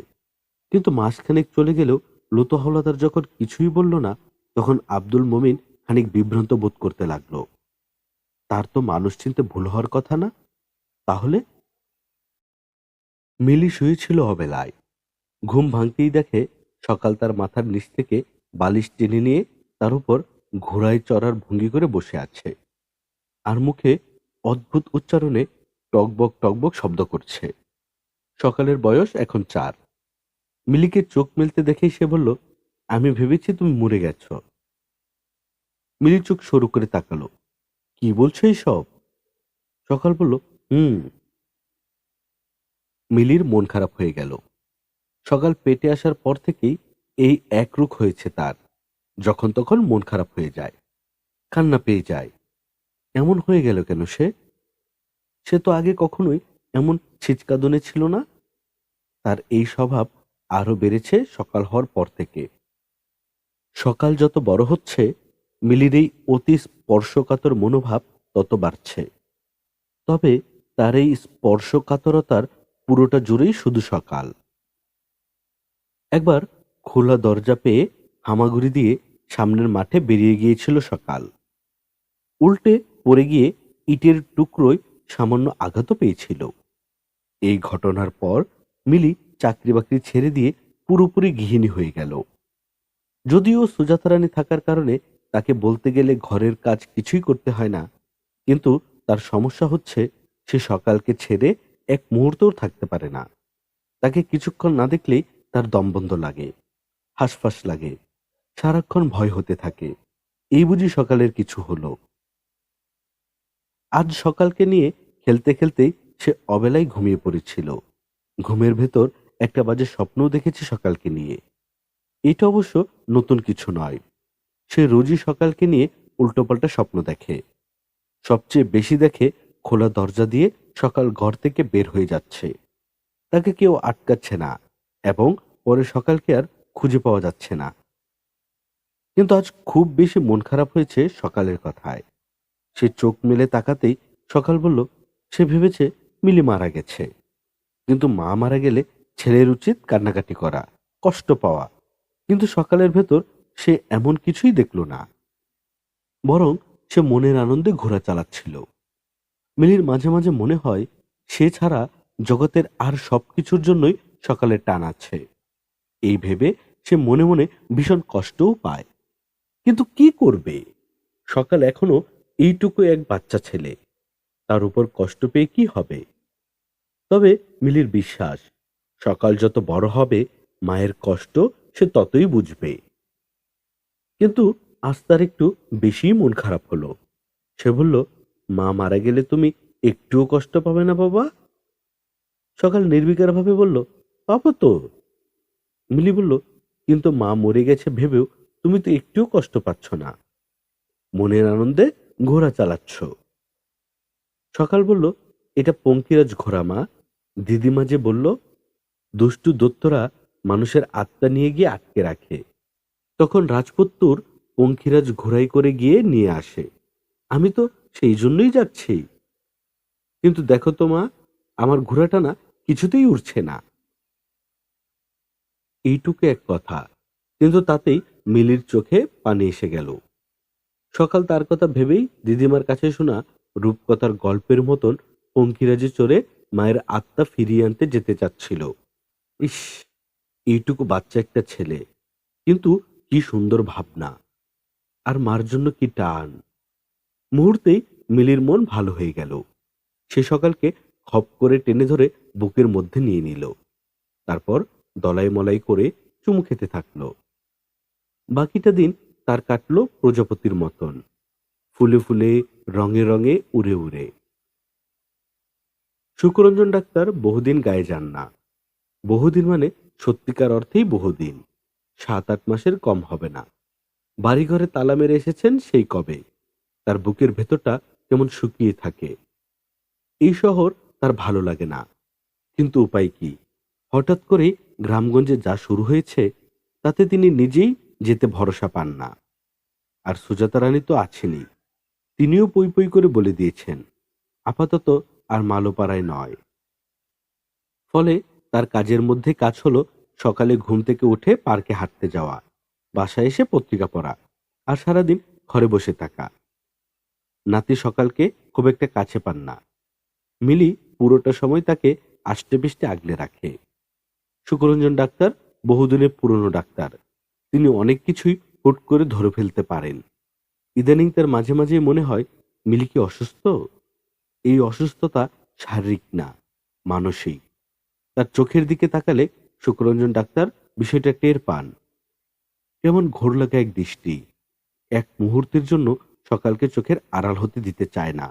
কিন্তু মাসখানেক চলে গেলেও লুতো হাওলাদার যখন কিছুই বলল না, তখন আব্দুল মমিন খানিক বিভ্রান্ত বোধ করতে লাগলো। তার তো মানুষ চিনতে ভুল হওয়ার কথা না। তাহলে মিলি শুয়েছিল অবেলায়। ঘুম ভাঙতেই দেখে সকাল তার মাথার নিচ থেকে বালিশ টেনে নিয়ে তার উপর ঘোড়ায় চড়ার ভঙ্গি করে বসে আছে, আর মুখে অদ্ভুত উচ্চারণে টকবক টকবক শব্দ করছে। সকালের বয়স এখন 4। মিলিকে চোখ মেলতে দেখেই সে বলল, আমি ভেবেছি তুমি মরে গেছ। মিলি চোখ সরু করে তাকালো। কি বলছো এইসব? সকাল বলল, হুম। মিলির মন খারাপ হয়ে গেল। সকাল পেটে আসার পর থেকেই এই একরূপ হয়েছে তার। যখন তখন মন খারাপ হয়ে যায়, কান্না পেয়ে যায়। এমন হয়ে গেল কেন সে? সে তো আগে কখনোই এমন ছিচকাদনে ছিল না। তার এই স্বভাব আরো বেড়েছে সকাল হওয়ার পর থেকে। সকাল যত বড় হচ্ছে, মিলির এই অতি স্পর্শকাতর মনোভাব তত বাড়ছে। তবে তার এই স্পর্শকাতরতার পুরোটা জুড়েই শুধু সকাল। একবার খোলা দরজা পেয়ে হামাগুড়ি দিয়ে সামনের মাঠে বেরিয়ে গিয়েছিল সকাল। উল্টে পড়ে গিয়ে ইটের টুকরোয় সামান্য আঘাতও পেয়েছিল। এই ঘটনার পর মিলি চাকরি বাকরি ছেড়ে দিয়ে পুরোপুরি গৃহিণী হয়ে গেল। যদিও সুজাতা রানী থাকার কারণে তাকে বলতে গেলে ঘরের কাজ কিছুই করতে হয় না, কিন্তু তার সমস্যা হচ্ছে সে সকালকে ছেড়ে এক মুহূর্তও থাকতে পারে না। তাকে কিছুক্ষণ না দেখলেই তার দমবন্ধ লাগে, হাঁসফাঁস লাগে, সারাক্ষণ ভয় হতে থাকে। এই বুঝি সকালের কিছু হলো। আজ সকালকে নিয়ে খেলতে খেলতেই সে অবেলায় ঘুমিয়ে পড়েছিল। ঘুমের ভেতর একটা বাজে স্বপ্নও দেখেছে সকালকে নিয়ে। এটা অবশ্য নতুন কিছু নয়। সে রোজই সকালকে নিয়ে উল্টোপাল্টা স্বপ্ন দেখে। সবচেয়ে বেশি দেখে খোলা দরজা দিয়ে সকাল ঘর থেকে বের হয়ে যাচ্ছে, তাকে কেউ আটকাচ্ছে না, এবং পরে সকালকে আর খুঁজে পাওয়া যাচ্ছে না। কিন্তু আজ খুব বেশি মন খারাপ হয়েছে সকালের কথায়। সে চোখ মেলে তাকাতেই সকাল বলল সে ভেবেছে মিলি মারা গেছে। কিন্তু মা মারা গেলে ছেলের উচিত কান্নাকাটি করা, কষ্ট পাওয়া। কিন্তু সকালের ভেতর সে এমন কিছুই দেখল না, বরং সে মনের আনন্দে ঘোড়া চালাচ্ছিল। মিলির মাঝে মাঝে মনে হয় সে ছাড়া জগতের আর সবকিছুর জন্যই সকালের টান আছে। এই ভেবে সে মনে মনে ভীষণ কষ্টও পায়। কিন্তু কি করবে? সকাল এখনো এইটুকু এক বাচ্চা ছেলে, তার উপর কষ্ট পেয়ে কি হবে? তবে মিলির বিশ্বাস সকাল যত বড় হবে মায়ের কষ্ট সে ততই বুঝবে। কিন্তু আজ তার একটু বেশি মন খারাপ হলো। সে বলল, মা মারা গেলে তুমি একটুও কষ্ট পাবে না বাবা? সকাল নির্বিকার ভাবে বলল, পাবো তো। মিলি বলল, কিন্তু মা মরে গেছে ভেবেও তুমি তো একটুও কষ্ট পাচ্ছ না, মনের আনন্দে ঘোড়া চালাচ্ছ। সকাল বলল, এটা পঙ্কিরাজ ঘোড়া মা। দিদিমা যে বলল দুষ্টু দত্তরা মানুষের আত্মা নিয়ে গিয়ে আটকে রাখে, তখন রাজপুত্তুর পঙ্খিরাজ ঘোড়ায় করে গিয়ে নিয়ে আসে। আমি তো সেই জন্যই যাচ্ছি। কিন্তু দেখো তো মা, আমার ঘোড়াটা না কিছুতেই উড়ছে না। এইটুকু এক কথা, কিন্তু তাতেই মিলির চোখে পানি এসে গেল। সকাল তার কথা ভেবেই দিদিমার কাছে শোনা রূপকথার গল্পের মতন পঙ্খিরাজে চড়ে মায়ের আত্মা ফিরিয়ে আনতে যেতে চাচ্ছিল। ইস, এইটুকু বাচ্চা একটা ছেলে, কিন্তু কি সুন্দর ভাবনা, আর মার জন্য কি টান। মুহূর্তেই মিলির মন ভালো হয়ে গেল। সে সকালকে খপ করে টেনে ধরে বুকের মধ্যে নিয়ে নিল। তারপর দলাই মলাই করে চুমু খেতে থাকলো। বাকিটা দিন তার কাটলো প্রজাপতির মতন, ফুলে ফুলে, রঙে রঙে, উড়ে উড়ে। সুকরঞ্জন ডাক্তার বহুদিন গায়ে যান না। বহুদিন মানে সত্যিকার অর্থেই বহুদিন, 7-8 মাসের কম হবে না। বাড়িঘরে তালা মেরে এসেছেন সেই কবে। তার বুকের ভেতরটা কেমন শুকিয়ে থাকে। এই শহর তার ভালো লাগে না, কিন্তু উপায় কি? হঠাৎ করে গ্রামগঞ্জে যা শুরু হয়েছে তাতে তিনি নিজেই যেতে ভরসা পান না। আর সুজাতা রানী তো আছেনই, তিনিও পই পই করে বলে দিয়েছেন আপাতত আর মালোপাড়ায় নয়। ফলে তার কাজের মধ্যে কাজ হলো সকালে ঘুম থেকে উঠে পার্কে হাঁটতে যাওয়া, বাসায় এসে পত্রিকা পড়া, আর সারাদিন ঘরে বসে থাকা। নাতি সকালকে খুব একটা কাছে পান না। মিলি পুরোটা সময় তাকে আষ্টেপৃষ্টে আগলে রাখে। সুকরঞ্জন ডাক্তার বহুদিনের পুরনো ডাক্তার, তিনি অনেক কিছুই হুট করে ধরে ফেলতে পারেন। ইদানিং তার মাঝে মাঝেই মনে হয় মিলি কি অসুস্থ? এই অসুস্থতা শারীরিক না, মানসিক। তার চোখের দিকে তাকালে সুকরঞ্জন ডাক্তার বিষয়টা টের পান। কেমন ঘোর লাগা এক দৃষ্টি, এক মুহূর্তের জন্য সকালকে চোখের আড়াল হতে দিতে চায় না।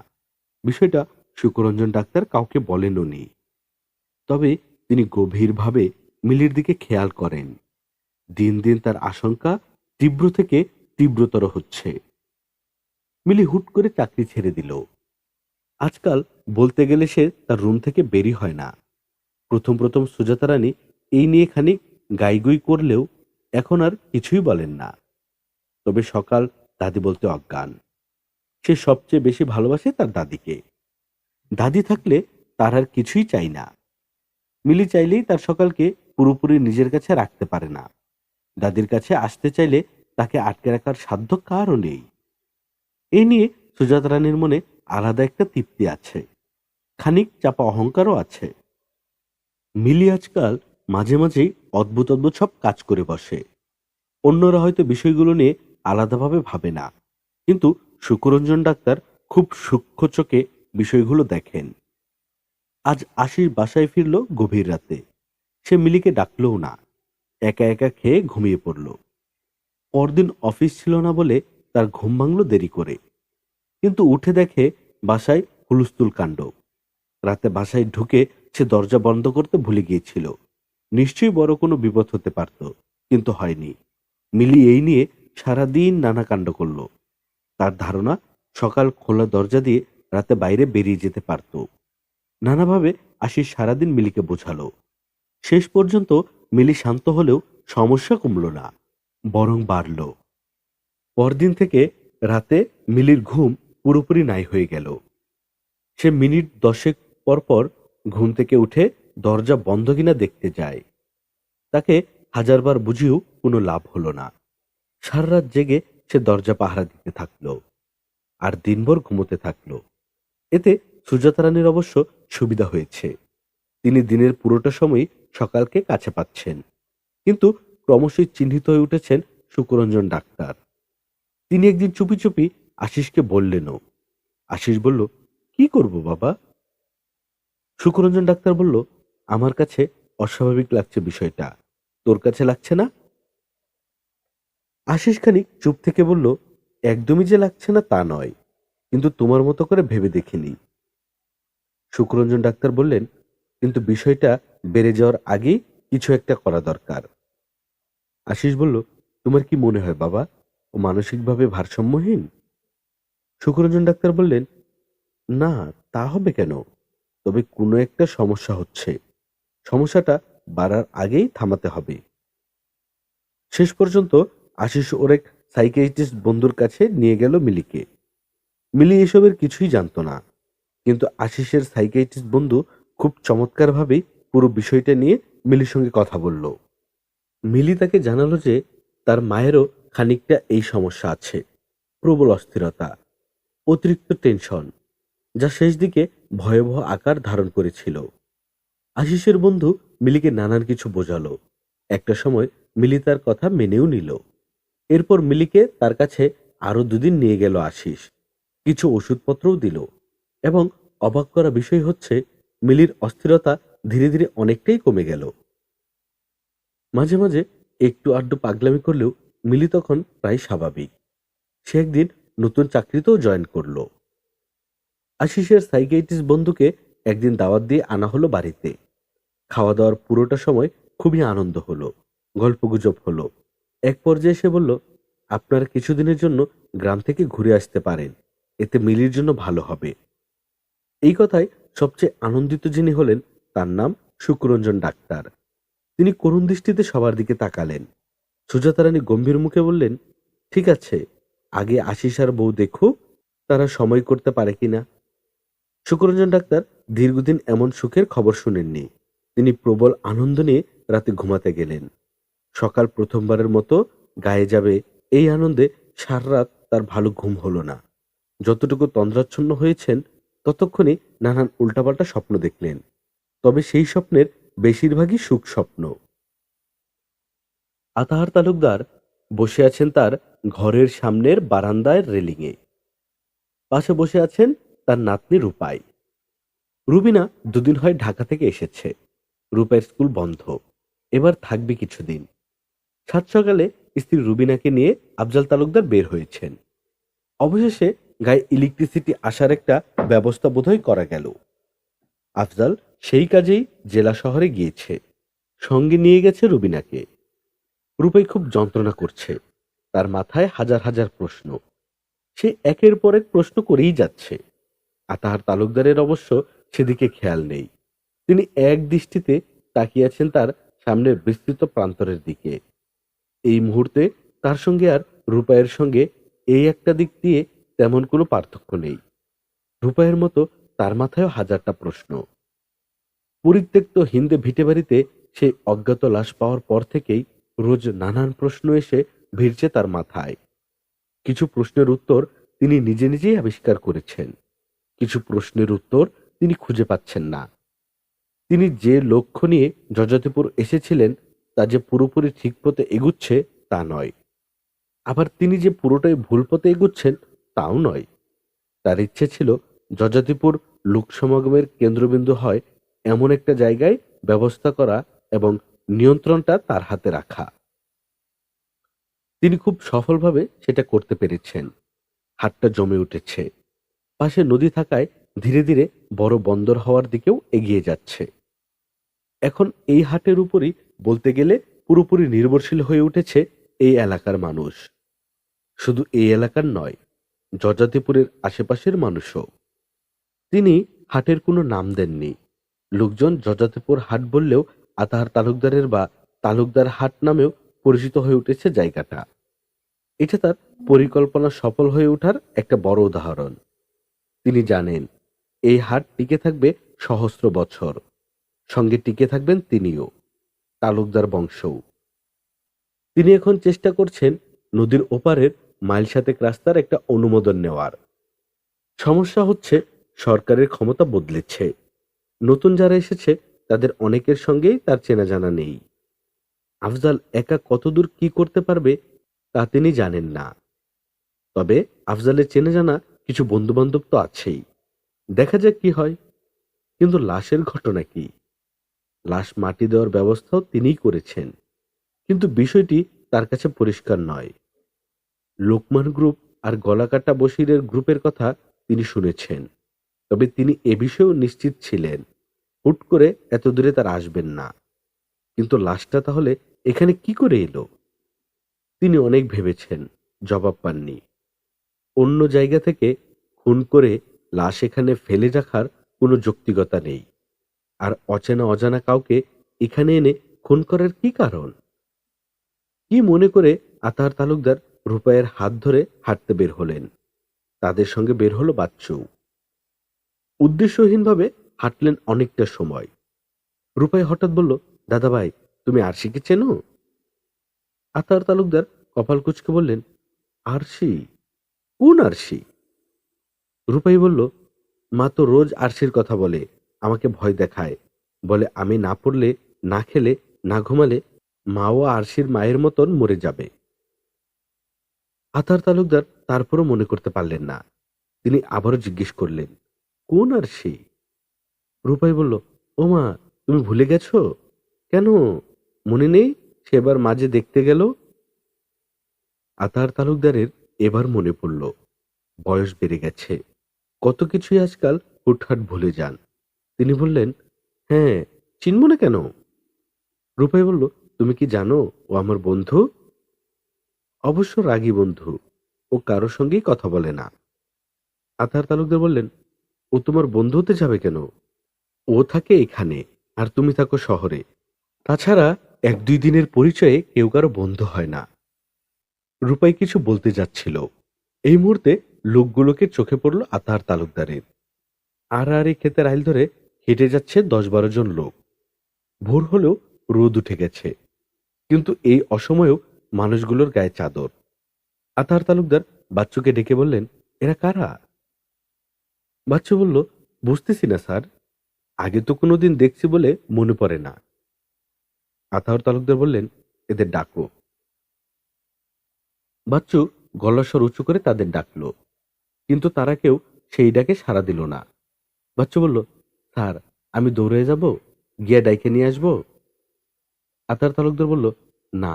বিষয়টা সুকরঞ্জন ডাক্তার কাউকে বলেনও নি। তবে তিনি গভীরভাবে মিলির দিকে খেয়াল করেন। দিন দিন তার আশঙ্কা তীব্র থেকে তীব্রতর হচ্ছে। মিলি হুট করে চাকরি ছেড়ে দিল। আজকাল বলতে গেলে সে তার রুম থেকে বেরি হয় না। প্রথম প্রথম সুজাতা রানী এই নিয়ে খানিক গাইগুই করলেও এখন আর কিছুই বলেন না। তবে সকাল দাদি বলতে অজ্ঞান। সে সবচেয়ে বেশি ভালোবাসে তার দাদিকে। দাদি থাকলে তার আর কিছুই চাই না। মিলি চাইলেই তার সকালকে পুরোপুরি নিজের কাছে রাখতে পারে না। দাদির কাছে আসতে চাইলে তাকে আটকে রাখার সাধ্য কারও নেই। এই নিয়ে সুজাতা রানীর মনে আলাদা একটা তৃপ্তি আছে, খানিক চাপা অহংকারও আছে। মিলি আজকাল মাঝে মাঝেই অদ্ভুত অদ্ভুত সব কাজ করে বসে। অন্যরা হয়তো বিষয়গুলো নিয়ে আলাদাভাবে ভাবে না, কিন্তু সুকরঞ্জন ডাক্তার খুব সূক্ষ্ম চোখে বিষয়গুলো দেখেন। আজ আশিস বাসায় ফিরল গভীর রাতে। সে মিলিকে ডাকলও না, একা একা খেয়ে ঘুমিয়ে পড়ল। পরদিন অফিস ছিল না বলে তার ঘুম ভাঙল দেরি করে। কিন্তু উঠে দেখে বাসায় হুলস্থুল কাণ্ড। রাতে বাসায় ঢুকে সে দরজা বন্ধ করতে ভুলে গিয়েছিল। নিশ্চয়ই বড় কোনো বিপদ হতে পারত, কিন্তু হয়নি। মিলি এই নিয়ে সারাদিন নানা কাণ্ড করল। তার ধারণা সকাল খোলা দরজা দিয়ে রাতে বাইরে বেরিয়ে যেতে পারত। নানাভাবে আশিস সারাদিন মিলিকে বোঝালো। শেষ পর্যন্ত মিলি শান্ত হলেও সমস্যা কমল না, বরং বাড়ল। পরদিন থেকে রাতে মিলির ঘুম পুরোপুরি নাই হয়ে গেল। সে মিনিট 10 পর পর ঘুম থেকে উঠে দরজা বন্ধ কিনা দেখতে যায়। তাকে হাজারবার বুঝিয়েও কোনো লাভ হলো না। সারা রাত জেগে সে দরজা পাহারা দিতে থাকলো আর দিনভর ঘুমোতে থাকলো। এতে সুজাতা রানীর অবশ্য সুবিধা হয়েছে। তিনি দিনের পুরোটা সময় সকালকে কাছে পাচ্ছেন, কিন্তু ক্রমশই চিহ্নিত হয়ে উঠেছেন সুকরঞ্জন ডাক্তার। তিনি একদিন চুপি চুপি আশিসকে বললেনও। আশিস বলল, কি করব বাবা? সুকরঞ্জন ডাক্তার বলল, আমার কাছে অস্বাভাবিক লাগছে বিষয়টা, তোর কাছে লাগছে না? আশিস খানিক চুপ থেকে বলল, একদমই যে লাগছে না তা নয়, কিন্তু তোমার মতো করে ভেবে দেখিনি। সুকরঞ্জন ডাক্তার বললেন, কিন্তু বিষয়টা বেড়ে যাওয়ার আগেই কিছু একটা করা দরকার। আশিস বলল, তোমার কি মনে হয় বাবা, ও মানসিকভাবে ভারসাম্যহীন? সুকরঞ্জন ডাক্তার বললেন, না, তা হবে কেন? তবে কোনো একটা সমস্যা হচ্ছে, সমস্যাটা বাড়ার আগেই থামাতে হবে। শেষ পর্যন্ত আশিস ওর এক সাইকিয়াট্রিস্ট বন্ধুর কাছে নিয়ে গেল মিলিকে। মিলি এসবের কিছুই জানতো না, কিন্তু আশিসের সাইকিয়াট্রিস্ট বন্ধু খুব চমৎকারভাবেই পুরো বিষয়টা নিয়ে মিলির সঙ্গে কথা বলল। মিলি তাকে জানালো যে তার মায়েরও খানিকটা এই সমস্যা আছে, প্রবল অস্থিরতা, অতিরিক্ত টেনশন, যা শেষ দিকে ভয়াবহ আকার ধারণ করেছিল। আশিসের বন্ধু মিলিকে নানান কিছু বোঝালো। একটা সময় মিলি তার কথা মেনেও নিল। এরপর মিলিকে তার কাছে আরো 2 দিন নিয়ে গেল আশিস, কিছু ওষুধপত্রও দিল। এবং অবাক করা বিষয় হচ্ছে, মিলির অস্থিরতা ধীরে ধীরে অনেকটাই কমে গেল। মাঝে মাঝে একটু আড্ডু পাগলামি করলেও মিলি তখন প্রায় স্বাভাবিক। সে একদিন নতুন চাকরিতেও জয়েন করলো। আশিসের সাইকিয়াট্রিস্ট বন্ধুকে একদিন দাওয়াত দিয়ে আনা হলো বাড়িতে। খাওয়া দাওয়ার পুরোটা সময় খুবই আনন্দ হলো, গল্পগুজব হলো। এক পর্যায়ে সে বলল, আপনারা কিছুদিনের জন্য গ্রাম থেকে ঘুরে আসতে পারেন, এতে মিলির জন্য ভালো হবে। এই কথায় সবচেয়ে আনন্দিত যিনি হলেন, তার নাম সুকরঞ্জন ডাক্তার। তিনি করুণ দৃষ্টিতে সবার দিকে তাকালেন। সুজাতা রানী গম্ভীর মুখে বললেন, ঠিক আছে, আগে আশিস আর বউ দেখুক তারা সময় করতে পারে কিনা। সুকরঞ্জন ডাক্তার দীর্ঘদিন এমন সুখের খবর শুনেননি। তিনি প্রবল আনন্দ নিয়ে রাতে ঘুমাতে গেলেন। সকাল প্রথমবারের মতো গায়ে যাবে এই আনন্দে সারা রাত তার ভালো ঘুম হলো না। যতটুকু তন্দ্রাচ্ছন্ন হয়েছেন ততক্ষণে নানান উল্টাপাল্টা স্বপ্ন দেখলেন, তবে সেই স্বপ্নের বেশিরভাগই সুখ স্বপ্ন। আতাহার তালুকদার বসে আছেন তার ঘরের সামনের বারান্দায় রেলিংয়ে। পাশে বসে আছেন তার নাতনি রূপাই। রুবিনা 2 দিন হয় ঢাকা থেকে এসেছে। রূপাইয়ের স্কুল বন্ধ, এবার থাকবে কিছুদিন। সাত সকালে স্ত্রী রুবিনাকে নিয়ে আফজাল তালুকদার বের হয়েছেন। অবশেষে গায়ে ইলেকট্রিসিটি আসার একটা ব্যবস্থা বোধহয় করা গেল। আফজাল সেই কাজেই জেলা শহরে গিয়েছে, সঙ্গে নিয়ে গেছে রুবিনাকে। রূপাই খুব যন্ত্রণা করছে, তার মাথায় হাজার হাজার প্রশ্ন। সে একের পর এক প্রশ্ন করেই যাচ্ছে। আতাহার তালুকদারের অবশ্য সেদিকে খেয়াল নেই। তিনি এক দৃষ্টিতে তাকিয়ে আছেন তার সামনের বিস্তৃত প্রান্তরের দিকে। এই মুহূর্তে তার সঙ্গে আর রূপাইয়ের সঙ্গে এই একটা দিক দিয়ে তেমন কোনো পার্থক্য নেই। রূপাইয়ের মতো তার মাথায়ও হাজারটা প্রশ্ন। পরিত্যক্ত হিন্দে ভিটে বাড়িতে সেই অজ্ঞাত লাশ পাওয়ার পর থেকেই রোজ নানান প্রশ্ন এসে ভিড়ছে তার মাথায়। কিছু প্রশ্নের উত্তর তিনি নিজে নিজেই আবিষ্কার করেছেন, কিছু প্রশ্নের উত্তর তিনি খুঁজে পাচ্ছেন না। তিনি যে লক্ষ্য নিয়ে যযাতিপুর এসেছিলেন তা যে পুরোপুরি ঠিক পথে এগুচ্ছে তা নয়, আবার তিনি যে পুরোটাই ভুল পথে এগুচ্ছেন তাও নয়। তার ইচ্ছে ছিল যযাতিপুর লোকসমাগমের কেন্দ্রবিন্দু হয় এমন একটা জায়গায় ব্যবস্থা করা এবং নিয়ন্ত্রণটা তার হাতে রাখা। তিনি খুব সফলভাবে সেটা করতে পেরেছেন। হাটটা জমে উঠেছে, পাশে নদী থাকায় ধীরে ধীরে বড় বন্দর হওয়ার দিকেও এগিয়ে যাচ্ছে। এখন এই হাটের উপরই বলতে গেলে পুরোপুরি নির্ভরশীল হয়ে উঠেছে এই এলাকার মানুষ। শুধু এই এলাকার নয়, যযাতিপুরের আশেপাশের মানুষও। তিনি হাটের কোনো নাম দেননি। লোকজন যযাতিপুর হাট বললেও আতাহার তালুকদারের বা তালুকদার হাট নামেও পরিচিত হয়ে উঠেছে জায়গাটা। এটা তার পরিকল্পনা সফল হয়ে ওঠার একটা বড় উদাহরণ। তিনি জানেন এই হাট টিকে থাকবে সহস্র বছর, সঙ্গে টিকে থাকবেন তিনিও, তালুকদার বংশও। তিনি এখন চেষ্টা করছেন নদীর ওপারের মাইল সাতেক রাস্তার একটা অনুমোদন নেওয়ার। সমস্যা হচ্ছে সরকারের ক্ষমতা বদলেছে। নতুন যারা এসেছে তাদের অনেকের সঙ্গেই তার চেনা জানা নেই। আফজাল একা কতদূর কি করতে পারবে তা তিনি জানেন না। তবে আফজালের চেনা জানা কিছু বন্ধু বান্ধব তো আছেই, দেখা যাক কি হয়। কিন্তু লাশের ঘটনা কি? লাশ মাটি দেওয়ার ব্যবস্থাও তিনিই করেছেন, কিন্তু বিষয়টি তার কাছে পরিষ্কার নয়। লোকমান গ্রুপ আর গলাকাটা বশিরের গ্রুপের কথা তিনি শুনেছেন, তবে তিনি এ বিষয়েও নিশ্চিত ছিলেন হুট করে এত দূরে তার আসবেন না। কিন্তু লাশটা তাহলে এখানে কি করে এলো? তিনি অনেক ভেবেছেন, জবাব পাননি। অন্য জায়গা থেকে খুন করে লাশ এখানে ফেলে রাখার কোনো যৌক্তিকতা নেই। আর অচেনা অজানা কাউকে এখানে এনে খুন করার কি কারণ? কি মনে করে আতাহার তালুকদার রূপায়ের হাত ধরে হাঁটতে বের হলেন। তাদের সঙ্গে বের হলো বাচ্চু। উদ্দেশ্যহীনভাবে হাঁটলেন অনেকটা সময়। রূপাই হঠাৎ বলল, দাদা ভাই, তুমি আরশিকে চেনো? আতাহার তালুকদার কপাল কুঁচকে বললেন, আরশি? কোন আরশি? রূপাই বলল, মা তো রোজ আরশির কথা বলে, আমাকে ভয় দেখায়, বলে আমি না পড়লে, না খেলে, না ঘুমালে মাও আরশির মায়ের মতন মরে যাবে। আতাহার তালুকদার তারপরও মনে করতে পারলেন না। তিনি আবারও জিজ্ঞেস করলেন, কোন আরশি? রূপাই বলল, ও মা, তুমি ভুলে গেছো? কেন, মনে নেই সেবার মাঝে দেখতে গেল? আতাহার তালুকদারের এবার মনে পড়ল, বয়স বেড়ে গেছে, কত কিছুই আজকাল হুটহাট ভুলে যান। তিনি বললেন, হ্যাঁ, চিনব না কেন? রূপাই বলল, তুমি কি জানো ও আমার বন্ধু? অবশ্য রাগী বন্ধু, ও কারোর সঙ্গেই কথা বলে না। আতাহার তালুকদার বললেন, ও তোমার বন্ধু হতে যাবে কেন? ও থাকে এখানে, আর তুমি থাকো শহরে। তাছাড়া এক দুই দিনের পরিচয়ে কেউ কারো বন্ধু হয় না। রূপাই কিছু বলতে যাচ্ছিল, এই মুহূর্তে লোকগুলোকে চোখে পড়ল আতাহার তালুকদারের। আর আর এই ক্ষেতের আইল ধরে হেঁটে যাচ্ছে 10-12 জন লোক। ভোর হলেও রোদ উঠে গেছে, কিন্তু এই অসময়েও মানুষগুলোর গায়ে চাদর। আতাহার তালুকদার বাচ্চুকে ডেকে বললেন, এরা কারা? বাচ্চু বলল, বুঝতেছি না স্যার, আগে তো কোনোদিন দেখছি বলে মনে পড়ে না। আতাহার তালুকদার বললেন, এদের ডাকো। বাচ্চু গলার স্বর উঁচু করে তাদের ডাকল, কিন্তু তারা কেউ সেই ডাকে সাড়া দিল না। বাচ্চু বলল, স্যার, আমি দৌড়ে যাব, গিয়ে ডাইকে নিয়ে আসবো? আতাহার তালুকদার বলল, না,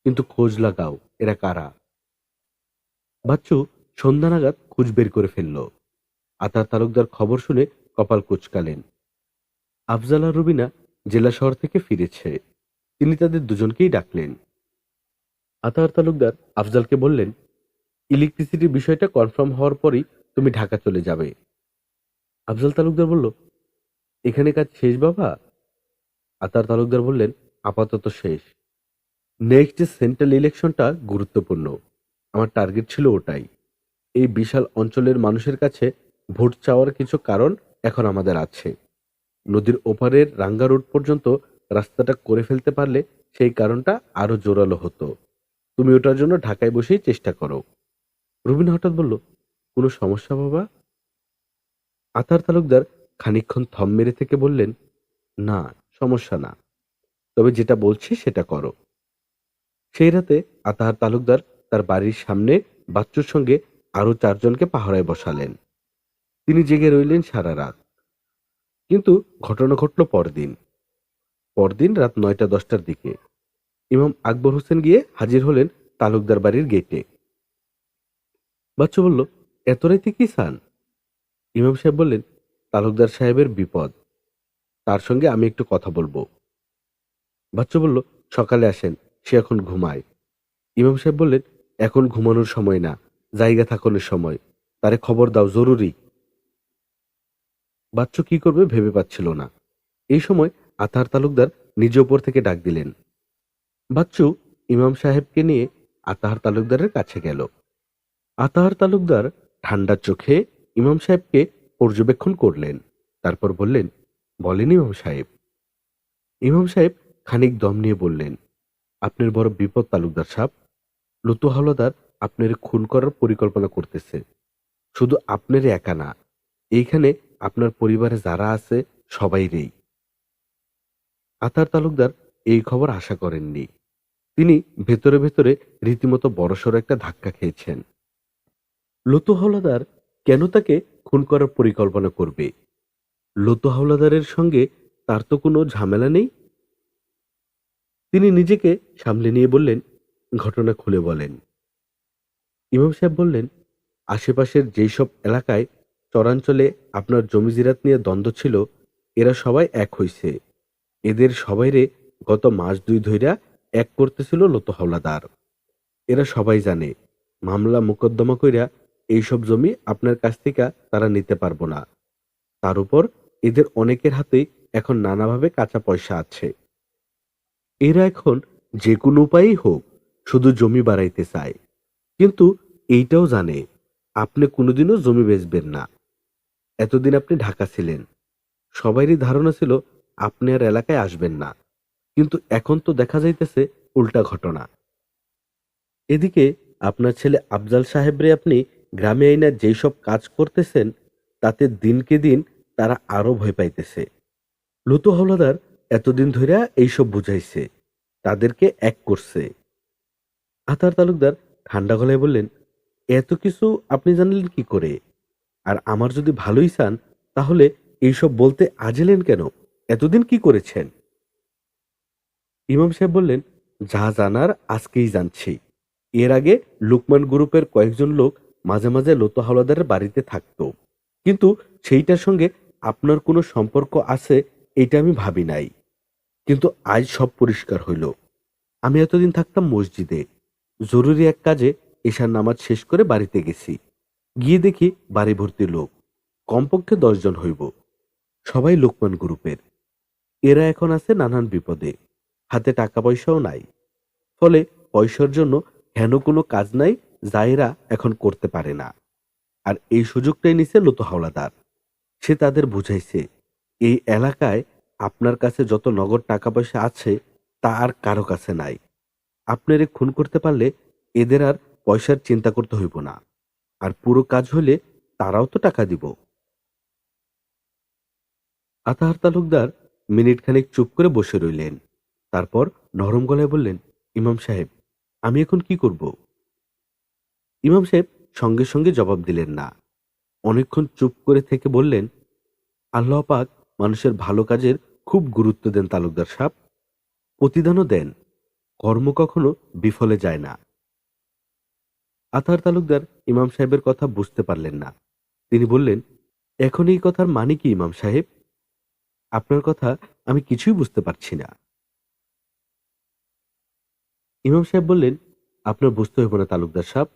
কিন্তু খোঁজ লাগাও, এরা কারা। বাচ্চু সন্ধ্যা নাগাদ খোঁজ বের করে ফেলল। আতাহার তালুকদার খবর শুনে কপাল কুঁচকালেন। আফজাল আর রুবিনা জেলা শহর থেকে ফিরেছে। তিনি তাদের দুজনকেই ডাকলেন। আতাহার তালুকদার আফজালকে বললেন, ইলেকট্রিসিটির বিষয়টা কনফার্ম হওয়ার পরই তুমি ঢাকা চলে যাবে। আফজাল তালুকদার বলল, এখানে কাজ শেষ বাবা? আতাহার তালুকদার বললেন, আপাতত শেষ। নেক্সট সেন্ট্রাল ইলেকশনটা গুরুত্বপূর্ণ, আমার টার্গেট ছিল ওটাই। এই বিশাল অঞ্চলের মানুষের কাছে ভোট চাওয়ার কিছু কারণ এখন আমাদের আছে। নদীর ওপারের রাঙ্গা রোড পর্যন্ত রাস্তাটা করে ফেলতে পারলে সেই কারণটা আরো জোরালো হতো। তুমি ওটার জন্য ঢাকায় বসেই চেষ্টা করো। রুবিন হঠাৎ বলল, কোনো সমস্যা বাবা? আতাহার তালুকদার খানিকক্ষণ থম মেরে থেকে বললেন, না, সমস্যা না, তবে যেটা বলছি সেটা করো। সেই রাতে আতাহার তালুকদার তার বাড়ির সামনে বাচ্চুর সঙ্গে আরো 4 জনকে পাহারায় বসালেন। তিনি জেগে রইলেন সারা রাত। কিন্তু ঘটনা ঘটল পরদিন রাত 9টা-10টার দিকে ইমাম আকবর হোসেন গিয়ে হাজির হলেন তালুকদার বাড়ির গেটে। বাচ্চু বলল, এত রাতে কি চান? ইমাম সাহেব বললেন, তালুকদার সাহেবের বিপদ, তার সঙ্গে আমি একটু কথা বলবো। বাচ্চু বলল, সকালে আসেন, সে এখন ঘুমায়। ইমাম সাহেব বললেন, এখন ঘুমানোর সময় না, জায়গা থাকানোর সময়, তারে খবর দাও, জরুরি। বাচ্চু কি করবে ভেবে পাচ্ছিল না। এই সময় আতাহার তালুকদার নিজ উপর থেকে ডাক দিলেন, বাচ্চু ইমাম সাহেবকে নিয়ে আতাহার তালুকদারের কাছে গেল। আতাহার তালুকদার ঠান্ডা চোখে ইমাম সাহেবকে পর্যবেক্ষণ করলেন। তারপর বললেন, বলেন ইমাম সাহেব। ইমাম সাহেব খানিক দম নিয়ে বললেন, আপনার বড় বিপদ তালুকদার সাহেব। লতু হাওলাদার আপনার খুন করার পরিকল্পনা করতেছে। শুধু আপনারই একা না, এইখানে আপনার পরিবারে যারা আছে সবাইরেই। আতার তালুকদার এই খবর আশা করেননি। তিনি ভেতরে ভেতরে রীতিমতো বড়সড় একটা ধাক্কা খেয়েছেন। লতু হাওলাদার কেন তাকে খুন করার পরিকল্পনা করবে? লতু হাওলাদারের সঙ্গে তার তো কোনো ঝামেলা নেই। তিনি নিজেকে সামলে নিয়ে বললেন, ঘটনা খুলে বলেন। ইমাম সাহেব বললেন, আশেপাশের যেই সব এলাকায় চরাঞ্চলে আপনার জমি জিরাত নিয়ে দ্বন্দ্ব ছিল, এরা সবাই এক হইছে। এদের সবাইরে গত মাস দুই ধইরা এক করতেছিল লতু হাওলাদার। এরা সবাই জানে মামলা মোকদ্দমা কইরা এইসব জমি আপনার কাছ থেকে তারা নিতে পারবো না। তার উপর এদের অনেকের হাতেই এখন নানাভাবে কাঁচা পয়সা আছে। এরা এখন যে কোনো উপায়েই হোক শুধু জমি বাড়াইতে চায়। কিন্তু এইটাও জানে আপনি কোনোদিনও জমি বেচবেন না। এতদিন আপনি ঢাকা ছিলেন, সবারই ধারণা ছিল আপনি আর এলাকায় আসবেন না। কিন্তু এখন তো দেখা যাইতেছে উল্টা ঘটনা। এদিকে আপনার ছেলে আফজাল সাহেবরে আপনি গ্রামে আইনা যেই সব কাজ করতেছেন, তাতে দিনকে দিন তারা আরো ভয় পাইতেছে। লতু হাওলাদার এতদিন ধইরা এইসব বুঝাইছে, তাদেরকে এক করছে। আতার তালুকদার ঠান্ডা গলায় বললেন, এত কিছু আপনি জানলেন কি করে? আর আমার যদি ভালোই চান, তাহলে এইসব বলতে আজেলেন কেন? এতদিন কি করেছেন? ইমাম সাহেব বললেন, যা জানার আজকেই জানছি। এর আগে লুকমান গ্রুপের কয়েকজন লোক মাঝে মাঝে লতু হাওলাদারের বাড়িতে থাকতো, কিন্তু সেইটার সঙ্গে আপনার কোনো সম্পর্ক আছে এইটা আমি ভাবি নাই। কিন্তু আজ সব পরিষ্কার হইল। আমি এতদিন থাকতাম মসজিদে, জরুরি এক কাজে এশার নামাজ শেষ করে বাড়িতে গেছি। গিয়ে দেখি বাড়ি ভর্তি লোক, কমপক্ষে 10 জন হইব। সবাই লোকমান গ্রুপের। এরা এখন আছে নানান বিপদে, হাতে টাকা পয়সাও নাই। ফলে পয়সার জন্য হেন কোনো কাজ নাই যা এরা এখন করতে পারে না। আর এই সুযোগটাই নিছে লতু হাওলাদার। সে তাদের বুঝাইছে, এই এলাকায় আপনার কাছে যত নগদ টাকা পয়সা আছে তা আর কারো কাছে নাই। আপনারে খুন করতে পারলে এদের আর পয়সার চিন্তা করতে হইব না। আর পুরো কাজ হলে তারাও তো টাকা দিব। আতাহার তালুকদার মিনিট খানেক চুপ করে বসে রইলেন। তারপর নরম গলায় বললেন, ইমাম সাহেব, আমি এখন কি করব? ইমাম সাহেব সঙ্গে সঙ্গে জবাব দিলেন না। অনেকক্ষণ চুপ করে থেকে বললেন, আল্লাহ পাক মানুষের ভালো কাজের খুব গুরুত্ব দেন তালুকদার সাহেব। প্রতিদানও দেন। কর্ম কখনো বিফলে যায় না। আতাহার তালুকদার ইমাম সাহেবের কথা বুঝতে পারলেন না। তিনি বললেন, এখন এই কথার মানে কি ইমাম সাহেব? আপনার কথা আমি কিছুই বুঝতে পারছি না। ইমাম সাহেব বললেন, আপনার বুঝতে হইব না তালুকদার সাহেব।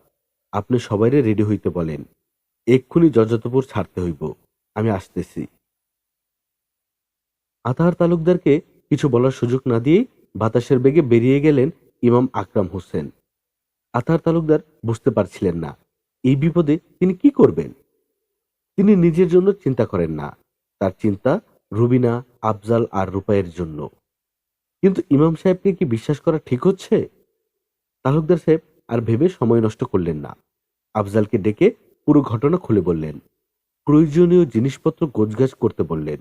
আপনি সবাইরে রেডি হইতে বলেন। এক্ষুনি জজতপুর ছাড়তে হইব। আমি আসতেছি। আতাহার তালুকদারকে কিছু বলার সুযোগ না দিয়েই বাতাসের বেগে বেরিয়ে গেলেন ইমাম আকরাম হোসেন। আতাহার তালুকদার বুঝতে পারছিলেন না এই বিপদে তিনি কি করবেন। তিনি নিজের জন্য চিন্তা করেন না, তার চিন্তা রুবিনা, আফজাল আর রূপাইয়ের জন্য। কিন্তু ইমাম সাহেবকে কি বিশ্বাস করা ঠিক হচ্ছে? তালুকদার সাহেব আর ভেবে সময় নষ্ট করলেন না। আফজালকে ডেকে পুরো ঘটনা খুলে বললেন। প্রয়োজনীয় জিনিসপত্র গোছগাছ করতে বললেন।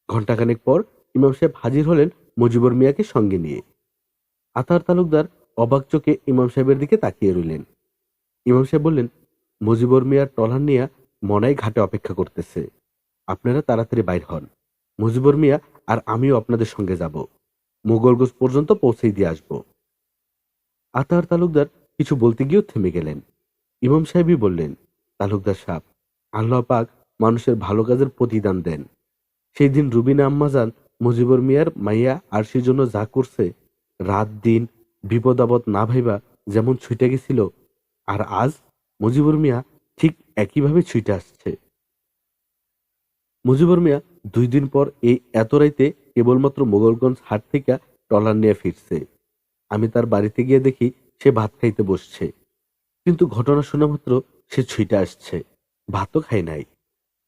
ঘণ্টাখানেক পর ইমাম সাহেব হাজির হলেন মুজিবুর মিয়াকে সঙ্গে নিয়ে। আতাহার তালুকদার অবাক চোখে ইমাম সাহেবের দিকে তাকিয়ে রইলেন। ইমাম সাহেব বললেন, মুজিবুর মিয়ার টলার নিয়ে মনাই ঘাটে অপেক্ষা করতেছে। আপনারা তাড়াতাড়ি বাইর হন। মুজিবুর মিয়া আর আমিও আপনাদের সঙ্গে যাব। মোগলগঞ্জ পর্যন্ত পৌঁছেই দিয়ে আসব। আতাহার তালুকদার কিছু বলতে গিয়েও থেমে গেলেন। ইমাম সাহেবই বললেন, তালুকদার সাহেব, আল্লাহ পাক মানুষের ভালো কাজের প্রতিদান দেন। সেই দিন রুবিনা আম্মাজান মুজিবুর মিয়ার মাইয়া আরশির জন্য যা করছে, রাত দিন বিপদ আপদ না ভাইবা যেমন ছুটে গেছিল, আর আজ মুজিবুর মিয়া ঠিক একইভাবে ছুটে আসছে। মুজিবুর মিয়া 2 দিন পর এই এত রাইতে কেবলমাত্র মোগলগঞ্জ হাট থেকে ট্রলার নিয়ে ফিরছে। আমি তার বাড়িতে গিয়ে দেখি সে ভাত খাইতে বসছে, কিন্তু ঘটনা শোনা মাত্র সে ছুটে আসছে, ভাতও খায় নাই।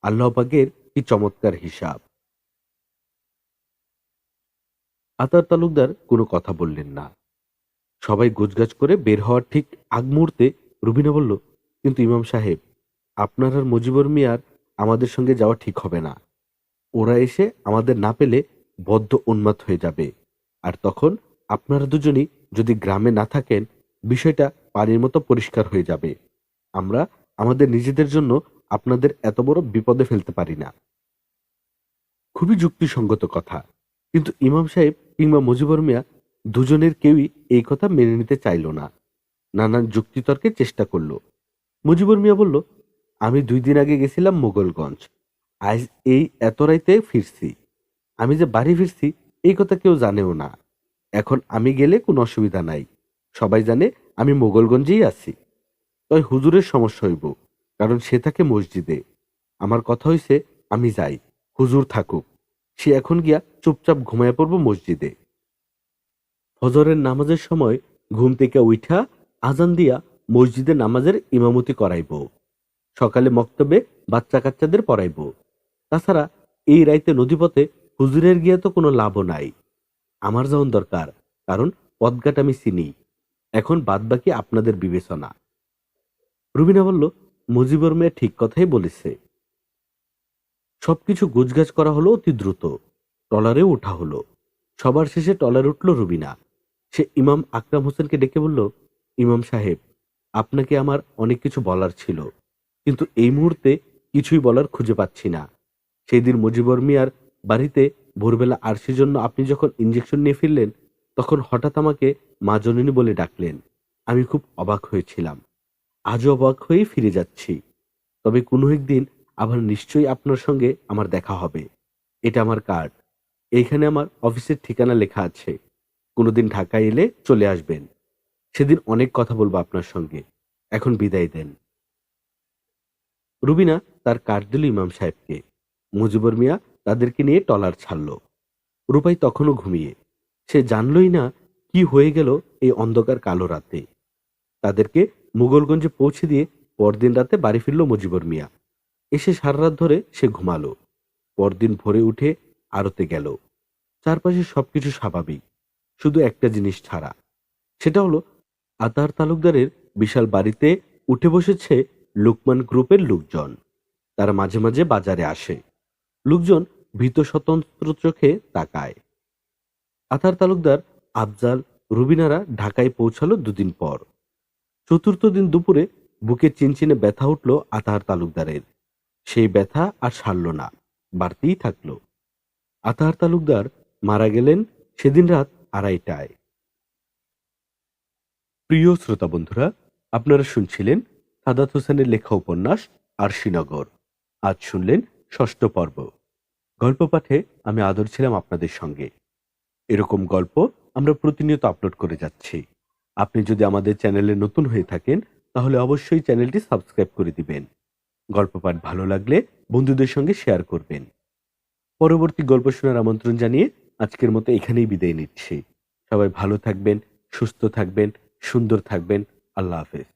আল্লাহ পাকের কি চমৎকার হিসাব। আতার তালুকদার কোনো কথা বললেন না। সবাই গোছগাছ করে বের হওয়ার ঠিক আগ মুহূর্তে রুবিনা বলল, কিন্তু ইমাম সাহেব, আপনার আর মুজিবুর মিয়ার আমাদের সঙ্গে যাওয়া ঠিক হবে না। ওরা এসে আমাদের না পেলে বদ্ধ উন্মাদ হয়ে যাবে, আর তখন আপনারা দুজনই যদি গ্রামে না থাকেন, বিষয়টা পানির মতো পরিষ্কার হয়ে যাবে। আমরা আমাদের নিজেদের জন্য আপনাদের এত বড় বিপদে ফেলতে পারি না। খুবই যুক্তিসঙ্গত কথা, কিন্তু ইমাম সাহেব কিংবা মুজিবুর মিয়া দুজনের কেউই এই কথা মেনে নিতে চাইল না। নানান যুক্তিতর্কের চেষ্টা করল। মুজিবুর মিয়া বলল, আমি 2 দিন আগে গেছিলাম মোগলগঞ্জ, আজ এই এত রাইতে ফিরছি। আমি যে বাড়ি ফিরছি এই কথা কেউ জানেও না। এখন আমি গেলে কোনো অসুবিধা নাই, সবাই জানে আমি মোগলগঞ্জেই আছি। তাই হুজুরের সমস্যা হইব, কারণ সে থাকে মসজিদে। আমার কথা হইছে আমি যাই, হুজুর থাকুক। সে এখন গিয়া চুপচাপ ঘুমায় পড়ব মসজিদে। ফজরের নামাজের সময় ঘুম থেকে উইঠা আজান দিয়া মসজিদে নামাজের ইমামতি করাইব। সকালে মক্তবে বাচ্চা কাচ্চাদের পড়াইব। তাছাড়া এই রাইতে নদীপথে হুজুরের গিয়া তো কোনো লাভও নাই। আমার যেমন দরকার, কারণ পথঘাট আমি চিনি। এখন বাদবাকি আপনাদের বিবেচনা। রুবিনা বলল, মুজিবুর মিয়া ঠিক কথাই বলেছে। সবকিছু গোছগাছ করা হলো অতি দ্রুত। ট্রলারে ওঠা হলো। সবার শেষে ট্রলারে উঠল রুবিনা। সে ইমাম আকরাম হোসেনকে ডেকে বলল, ইমাম সাহেব, আপনাকে আমার অনেক কিছু বলার ছিল, কিন্তু এই মুহূর্তে কিছুই বলার খুঁজে পাচ্ছি না। সেই দিন মুজিবুর মিয়ার বাড়িতে ভোরবেলা আরশির জন্য আপনি যখন ইঞ্জেকশন নিয়ে ফিরলেন, তখন হঠাৎ আমাকে মা জননী বলে ডাকলেন। আমি খুব অবাক হয়েছিলাম। আজও অবাক হয়েই ফিরে যাচ্ছি। তবে কোনো একদিন আবার নিশ্চয়ই আপনার সঙ্গে আমার দেখা হবে। এটা আমার কার্ড। এইখানে আমার অফিসের ঠিকানা লেখা আছে। কোনোদিন ঢাকায় এলে চলে আসবেন। সেদিন অনেক কথা বলবো আপনার সঙ্গে। এখন বিদায় দেন। রুবিনা তার কার্ড দিল ইমাম সাহেবকে। মুজিবুর মিয়া তাদেরকে নিয়ে টলার ছাড়ল। রূপাই তখনও ঘুমিয়ে। সে জানলই না কি হয়ে গেল এই অন্ধকার কালো রাতে। তাদেরকে মুঘলগঞ্জে পৌঁছে দিয়ে পরদিন রাতে বাড়ি ফিরল মুজিবুর মিয়া। এসে সারা রাত ধরে সে ঘুমালো। পরদিন ভোরে উঠে আড়তে গেল। চারপাশে সবকিছু স্বাভাবিক, শুধু একটা জিনিস ছাড়া। সেটা হলো আতার তালুকদারের বিশাল বাড়িতে উঠে বসেছে লোকমান গ্রুপের লোকজন। তারা মাঝে মাঝে বাজারে আসে। লোকজন ভীত স্বতন্ত্র চোখে তাকায়। আতার তালুকদার, আফজাল, রুবিনারা ঢাকায় পৌঁছালো 2 দিন পর। চতুর্থ দিন দুপুরে বুকে চিনচিনে ব্যথা উঠল আতাহার তালুকদারের। সেই ব্যথা আর সারল না, বাড়তেই থাকলো। আতাহার তালুকদার মারা গেলেন সেদিন রাত 2:30টায়। প্রিয় শ্রোতা বন্ধুরা, আপনারা শুনছিলেন সাদাত হোসেনের লেখা উপন্যাস আরশিনগর। আজ শুনলেন 6ষ্ঠ পর্ব। গল্প পাঠে আমি আদর ছিলাম আপনাদের সঙ্গে। এরকম গল্প আমরা প্রতিনিয়ত আপলোড করে যাচ্ছি। আপনি যদি আমাদের চ্যানেলে নতুন হয়ে থাকেন, তাহলে অবশ্যই চ্যানেলটি সাবস্ক্রাইব করে দিবেন। গল্প পাঠ ভালো লাগলে বন্ধুদের সঙ্গে শেয়ার করবেন। পরবর্তী গল্প শোনার আমন্ত্রণ জানিয়ে আজকের মতো এখানেই বিদায় নিচ্ছি। সবাই ভালো থাকবেন, সুস্থ থাকবেন, সুন্দর থাকবেন। আল্লাহ হাফেজ।